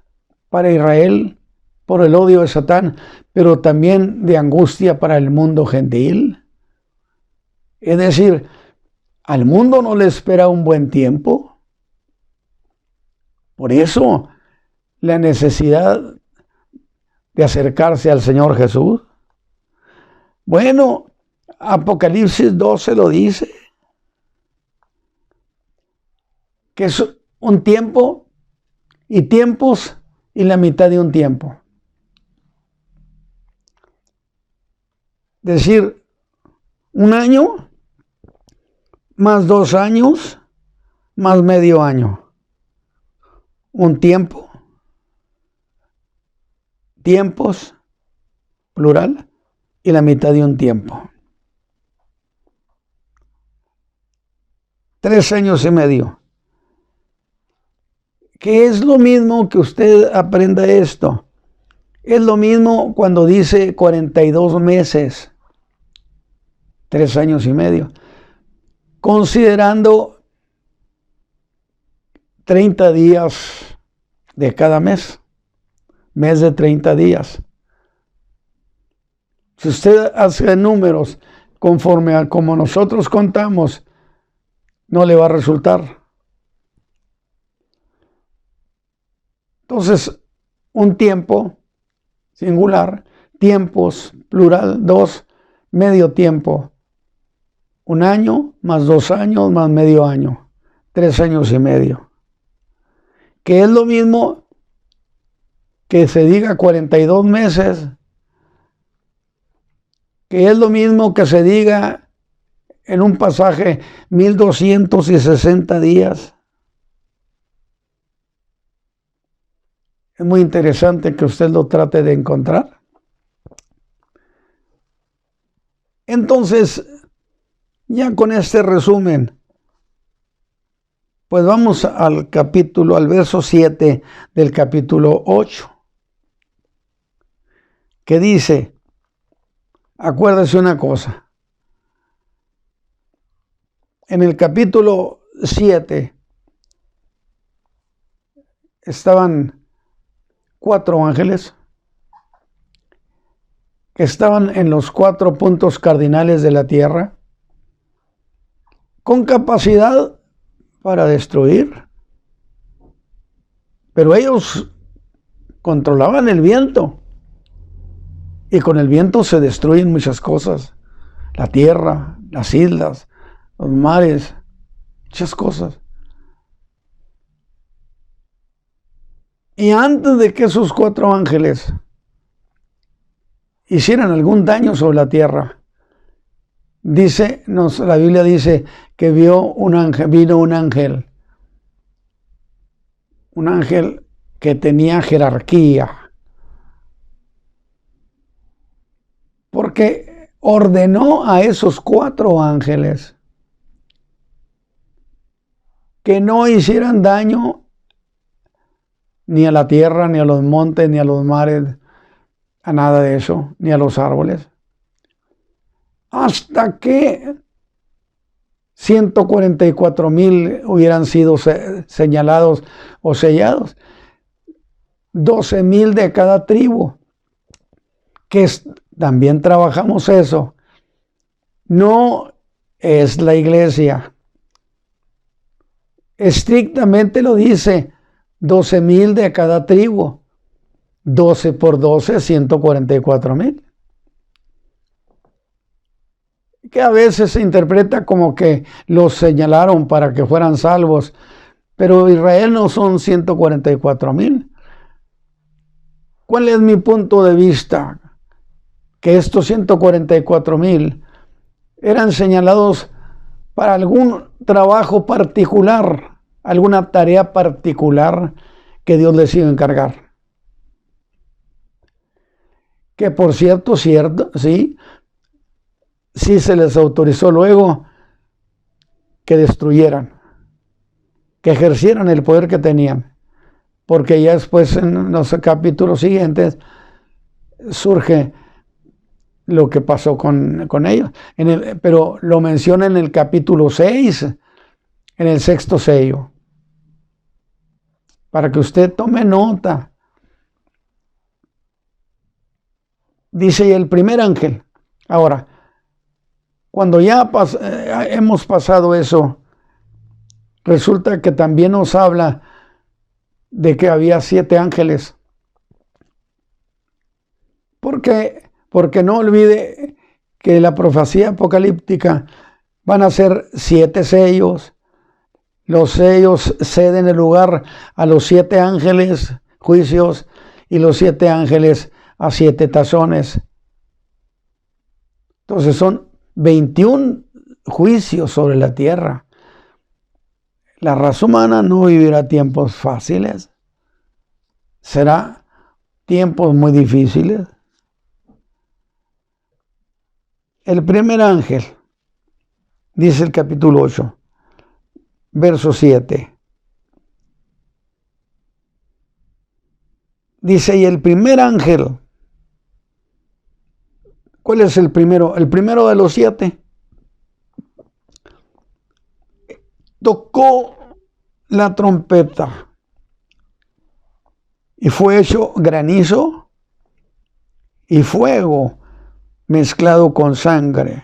para Israel por el odio de Satán, pero también de angustia para el mundo gentil. Es decir, al mundo no le espera un buen tiempo. Por eso, la necesidad de acercarse al Señor Jesús. Bueno, Apocalipsis 12 lo dice, que es un tiempo y tiempos y la mitad de un tiempo. Es decir, 1 año más 2 años más medio año. Un tiempo, tiempos, plural, y la mitad de un tiempo. 3 años y medio. Que es lo mismo que usted aprenda esto. Es lo mismo cuando dice 42 meses. 3 años y medio. Considerando 30 días de cada mes. Mes de 30 días. Si usted hace números conforme a como nosotros contamos, no le va a resultar. Entonces, un tiempo singular, tiempos plural, 2, medio tiempo. 1 año más 2 años más medio año. 3 años y medio. Que es lo mismo que se diga 42 meses. Que es lo mismo que se diga en un pasaje 1260 días. Es muy interesante que usted lo trate de encontrar. Entonces, ya con este resumen, pues vamos al verso 7 del capítulo 8, que dice, acuérdese una cosa, en el capítulo 7 estaban 4 ángeles que estaban en los 4 puntos cardinales de la tierra, con capacidad para destruir. Pero ellos controlaban el viento, y con el viento se destruyen muchas cosas. La tierra, las islas, los mares, muchas cosas. Y antes de que esos 4 ángeles hicieran algún daño sobre la tierra, la Biblia dice que vino un ángel que tenía jerarquía, porque ordenó a esos 4 ángeles que no hicieran daño ni a la tierra, ni a los montes, ni a los mares, a nada de eso, ni a los árboles, hasta que 144,000 hubieran sido señalados o sellados, 12,000 de cada tribu, que también trabajamos eso. No es la iglesia. Estrictamente lo dice, 12,000 de cada tribu. 12 por 12, 144,000. Que a veces se interpreta como que los señalaron para que fueran salvos, pero Israel no son 144,000. ¿Cuál es mi punto de vista? Que estos 144,000 eran señalados para algún trabajo particular, alguna tarea particular que Dios les iba a encargar. Que por cierto, sí se les autorizó luego que destruyeran, que ejercieran el poder que tenían, porque ya después en los capítulos siguientes surge lo que pasó con ellos. Pero lo menciona en el capítulo 6, en el 6º sello, para que usted tome nota. Dice el primer ángel. Ahora, cuando ya hemos pasado eso, resulta que también nos habla de que había 7 ángeles. Porque no olvide que la profecía apocalíptica van a ser 7 sellos. Los sellos ceden el lugar a los 7 ángeles, juicios, y los 7 ángeles a 7 tazones. Entonces son 21 juicios sobre la tierra. La raza humana no vivirá tiempos fáciles. Será tiempos muy difíciles. El primer ángel, dice el capítulo 8, verso 7. Dice, y el primer ángel, ¿cuál es el primero? El primero de los 7. Tocó la trompeta y fue hecho granizo y fuego mezclado con sangre.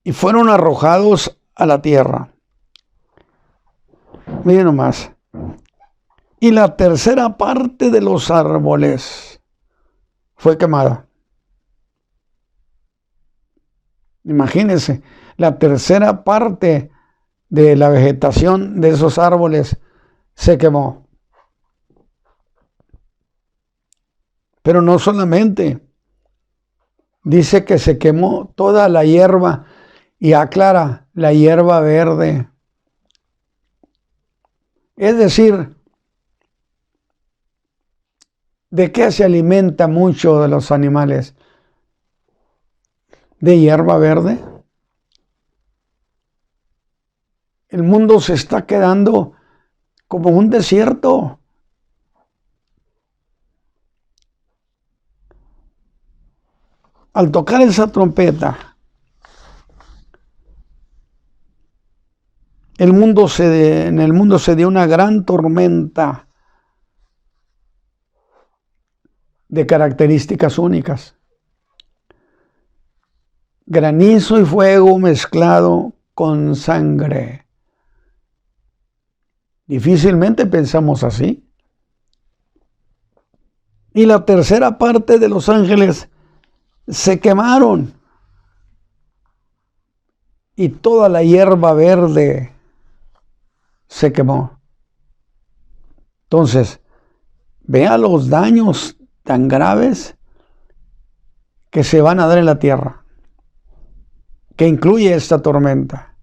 Y fueron arrojados a la tierra. Miren nomás. Y la tercera parte de los árboles fue quemada. Imagínense, la tercera parte de la vegetación de esos árboles se quemó. Pero no solamente, Dice que se quemó toda la hierba y aclara la hierba verde. Es decir, ¿de qué se alimenta mucho de los animales? ¿De hierba verde? El mundo se está quedando como un desierto. Al tocar esa trompeta, en el mundo se dio una gran tormenta de características únicas. Granizo y fuego mezclado con sangre. Difícilmente pensamos así. Y la tercera parte de los ángeles se quemaron. Y toda la hierba verde se quemó. Entonces, vea los daños tan graves que se van a dar en la tierra, que incluye esta tormenta.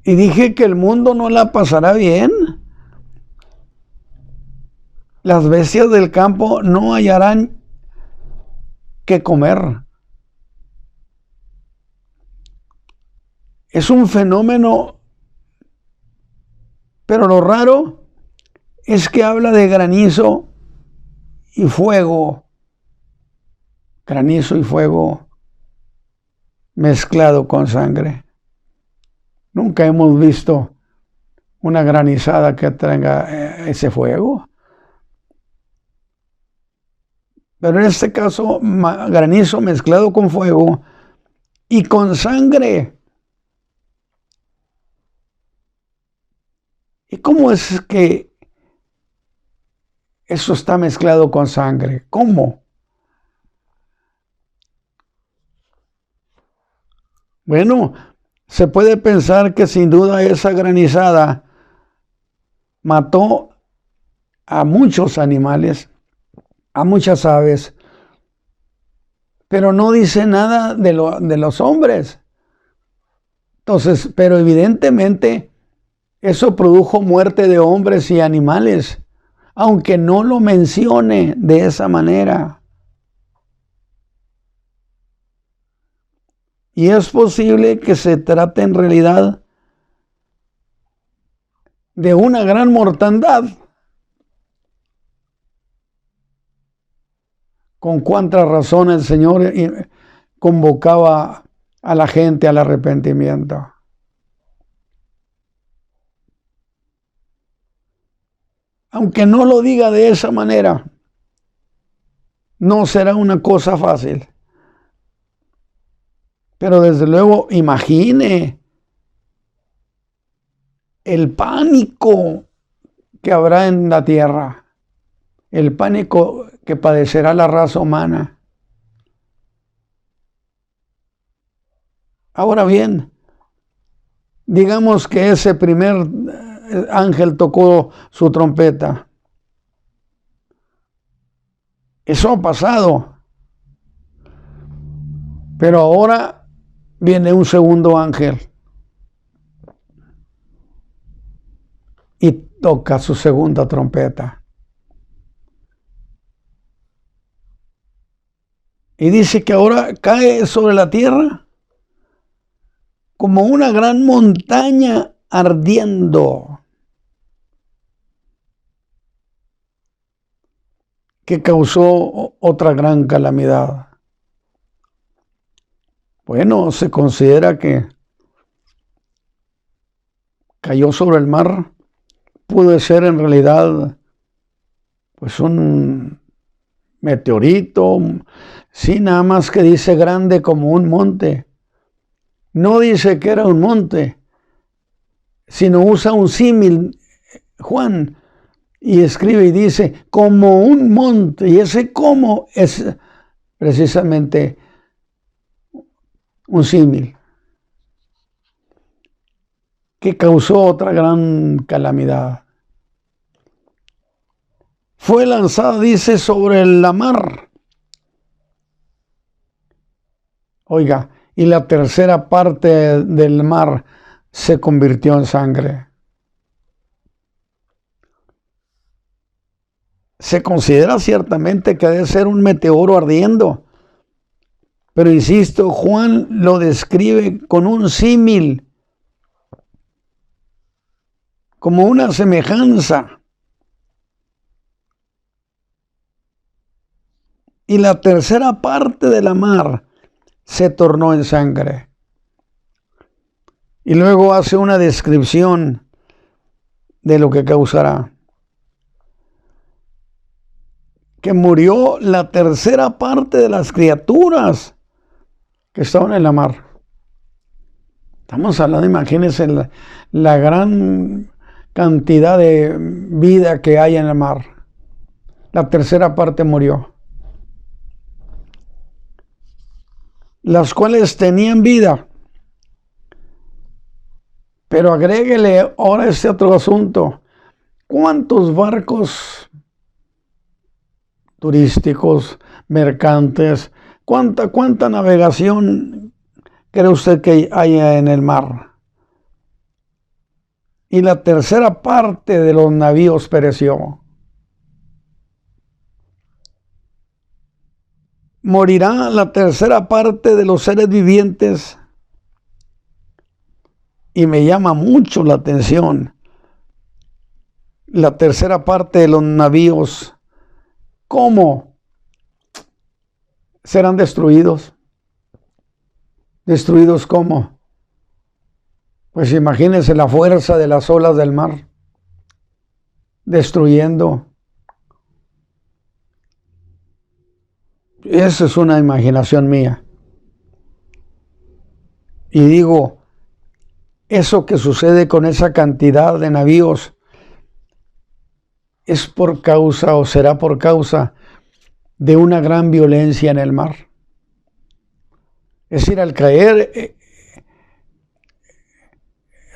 Y dije que el mundo no la pasará bien. Las bestias del campo no hallarán qué comer. Es un fenómeno, pero lo raro es que habla de granizo y fuego. Granizo y fuego mezclado con sangre. Nunca hemos visto una granizada que tenga ese fuego. Pero en este caso, granizo mezclado con fuego y con sangre. ¿Y cómo es que eso está mezclado con sangre? ¿Cómo? Bueno, se puede pensar que sin duda esa granizada mató a muchos animales, a muchas aves, pero no dice nada de los hombres. Entonces, pero evidentemente eso produjo muerte de hombres y animales, aunque no lo mencione de esa manera. Y es posible que se trate en realidad de una gran mortandad. Con cuánta razón el Señor convocaba a la gente al arrepentimiento. Aunque no lo diga de esa manera, no será una cosa fácil. Pero desde luego, imagine el pánico que habrá en la tierra, el pánico que padecerá la raza humana. Ahora bien, digamos que ese primer ángel tocó su trompeta. Eso ha pasado. Pero ahora viene un segundo ángel y toca su segunda trompeta. Y dice que ahora cae sobre la tierra como una gran montaña ardiendo, que causó otra gran calamidad. Bueno, se considera que cayó sobre el mar. Pudo ser en realidad pues un meteorito, sí, nada más que dice grande como un monte. No dice que era un monte, sino usa un símil, Juan, y escribe y dice como un monte, y ese como es precisamente un símil que causó otra gran calamidad. Fue lanzada, dice, sobre la mar, Oiga, y la tercera parte del mar se convirtió en sangre. Se considera ciertamente que debe ser un meteoro ardiendo, pero insisto, Juan lo describe con un símil, como una semejanza. Y la tercera parte de la mar se tornó en sangre. Y luego hace una descripción de lo que causará. Que murió la tercera parte de las criaturas que estaban en la mar. Estamos hablando, imagínense la gran cantidad de vida que hay en el mar. La tercera parte murió. Las cuales tenían vida. Pero agréguele ahora este otro asunto. ¿Cuántos barcos turísticos, mercantes, cuánta navegación cree usted que hay en el mar? Y la tercera parte de los navíos pereció. Morirá la tercera parte de los seres vivientes. Y me llama mucho la atención la tercera parte de los navíos. ¿Cómo serán destruidos? ¿Destruidos cómo? Pues imagínense la fuerza de las olas del mar destruyendo. Esa es una imaginación mía. Y digo, eso que sucede con esa cantidad de navíos es por causa o será por causa de una gran violencia en el mar. Es decir, al caer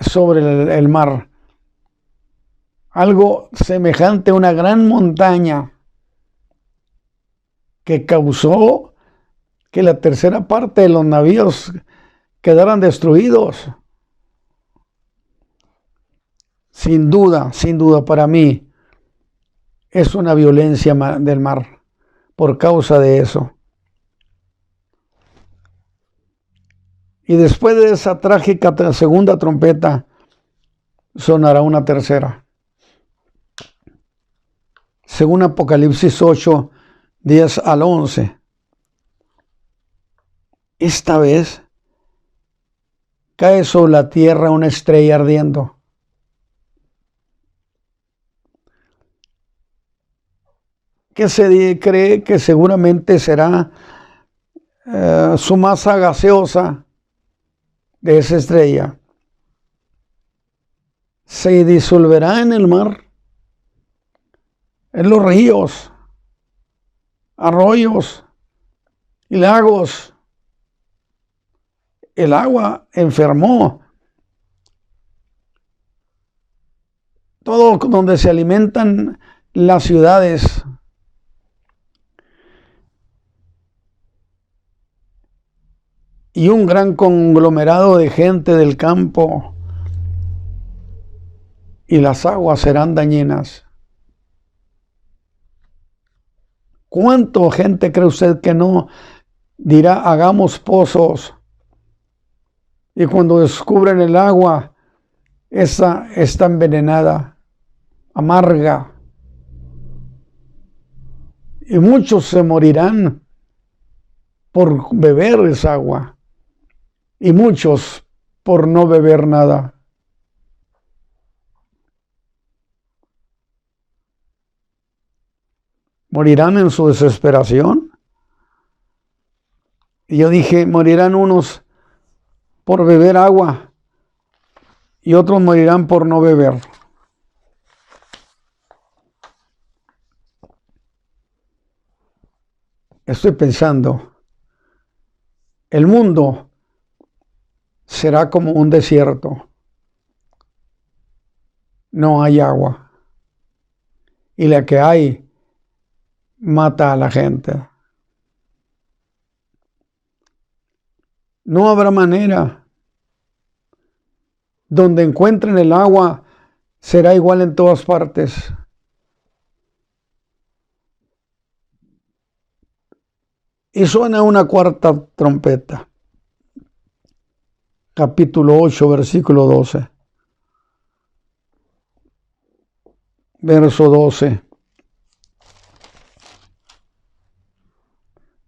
sobre el mar, algo semejante a una gran montaña que causó que la tercera parte de los navíos quedaran destruidos. Sin duda para mí es una violencia del mar por causa de eso. Y después de esa trágica segunda trompeta, sonará una tercera. Según Apocalipsis 8, 10 al 11. Esta vez cae sobre la tierra una estrella ardiendo. Que se cree que seguramente será su masa gaseosa de esa estrella. Se disolverá en el mar, en los ríos, arroyos y lagos. El agua enfermó. Todo donde se alimentan las ciudades. Y un gran conglomerado de gente del campo. Y las aguas serán dañinas. ¿Cuánta gente cree usted que no dirá hagamos pozos? Y cuando descubren el agua, esa está envenenada, amarga. Y muchos se morirán por beber esa agua. Y muchos por no beber nada. ¿Morirán en su desesperación? Y yo dije, morirán unos por beber agua y otros morirán por no beber. Estoy pensando, el mundo será como un desierto. No hay agua. Y la que hay mata a la gente. No habrá manera. Donde encuentren el agua, será igual en todas partes. Y suena una cuarta trompeta. Capítulo 8, versículo 12. Verso 12.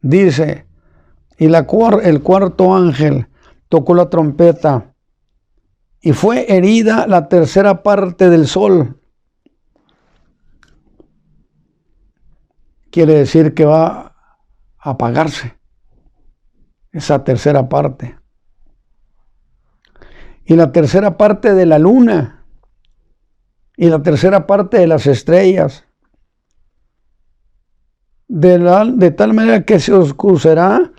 Dice, y el cuarto ángel tocó la trompeta, y fue herida la tercera parte del sol. Quiere decir que va a apagarse esa tercera parte. Y la tercera parte de la luna. Y la tercera parte de las estrellas. De tal manera que se oscurecerá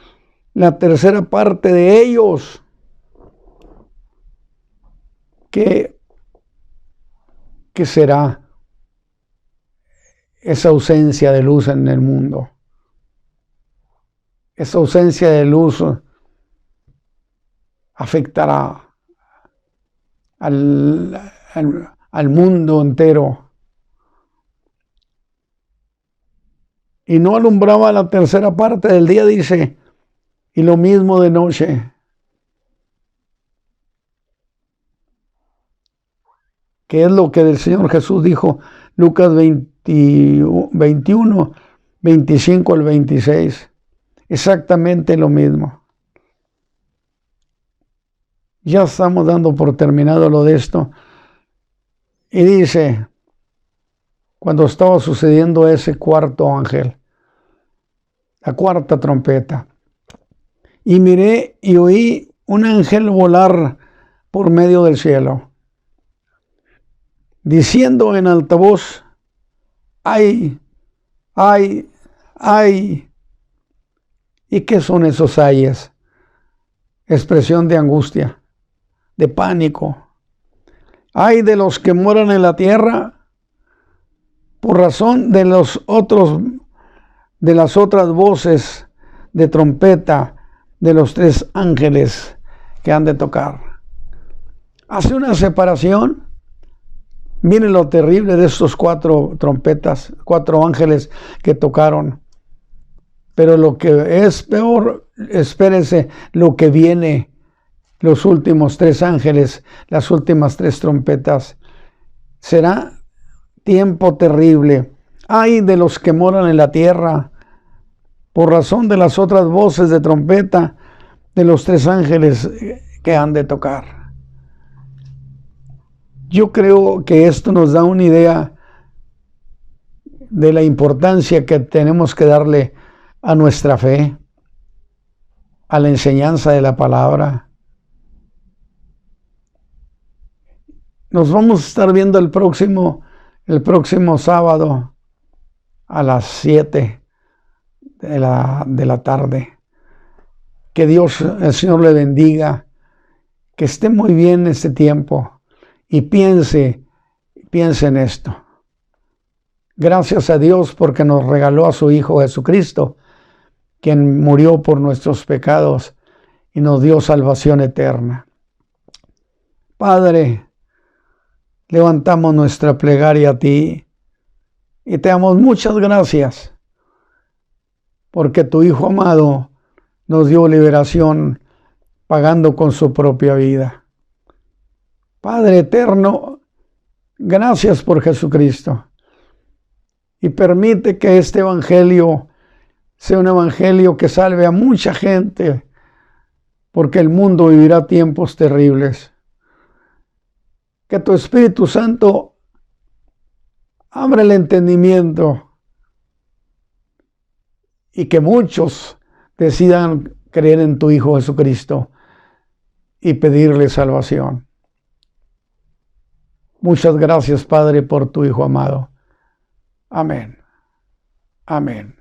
la tercera parte de ellos. ¿Qué será esa ausencia de luz en el mundo? Esa ausencia de luz afectará al mundo entero. Y no alumbraba la tercera parte del día, dice, y lo mismo de noche. Que es lo que el Señor Jesús dijo, Lucas 21, 25 al 26. Exactamente lo mismo. Ya estamos dando por terminado lo de esto. Y dice, cuando estaba sucediendo ese cuarto ángel, la cuarta trompeta, y miré y oí un ángel volar por medio del cielo, diciendo en alta voz, ¡ay, ay, ay! ¿Y qué son esos ayes? Expresión de angustia, de pánico. ¡Ay de los que moran en la tierra por razón de las otras voces de trompeta de los tres ángeles que han de tocar! Hace una separación. Miren lo terrible de estos cuatro trompetas, cuatro ángeles que tocaron. Pero lo que es peor, espérense lo que viene, los últimos tres ángeles, las últimas tres trompetas. Será tiempo terrible. ¡Ay de los que moran en la tierra por razón de las otras voces de trompeta de los tres ángeles que han de tocar! Yo creo que esto nos da una idea de la importancia que tenemos que darle a nuestra fe, a la enseñanza de la palabra. Nos vamos a estar viendo el próximo sábado a las 7 de la tarde. Que Dios, el Señor, le bendiga, que esté muy bien este tiempo. Y piense en esto. Gracias a Dios porque nos regaló a su Hijo Jesucristo, quien murió por nuestros pecados y nos dio salvación eterna. Padre, levantamos nuestra plegaria a ti y te damos muchas gracias porque tu Hijo amado nos dio liberación pagando con su propia vida. Padre eterno, gracias por Jesucristo. Y permite que este evangelio sea un evangelio que salve a mucha gente, porque el mundo vivirá tiempos terribles. Que tu Espíritu Santo abra el entendimiento y que muchos decidan creer en tu Hijo Jesucristo y pedirle salvación. Muchas gracias, Padre, por tu Hijo amado. Amén. Amén.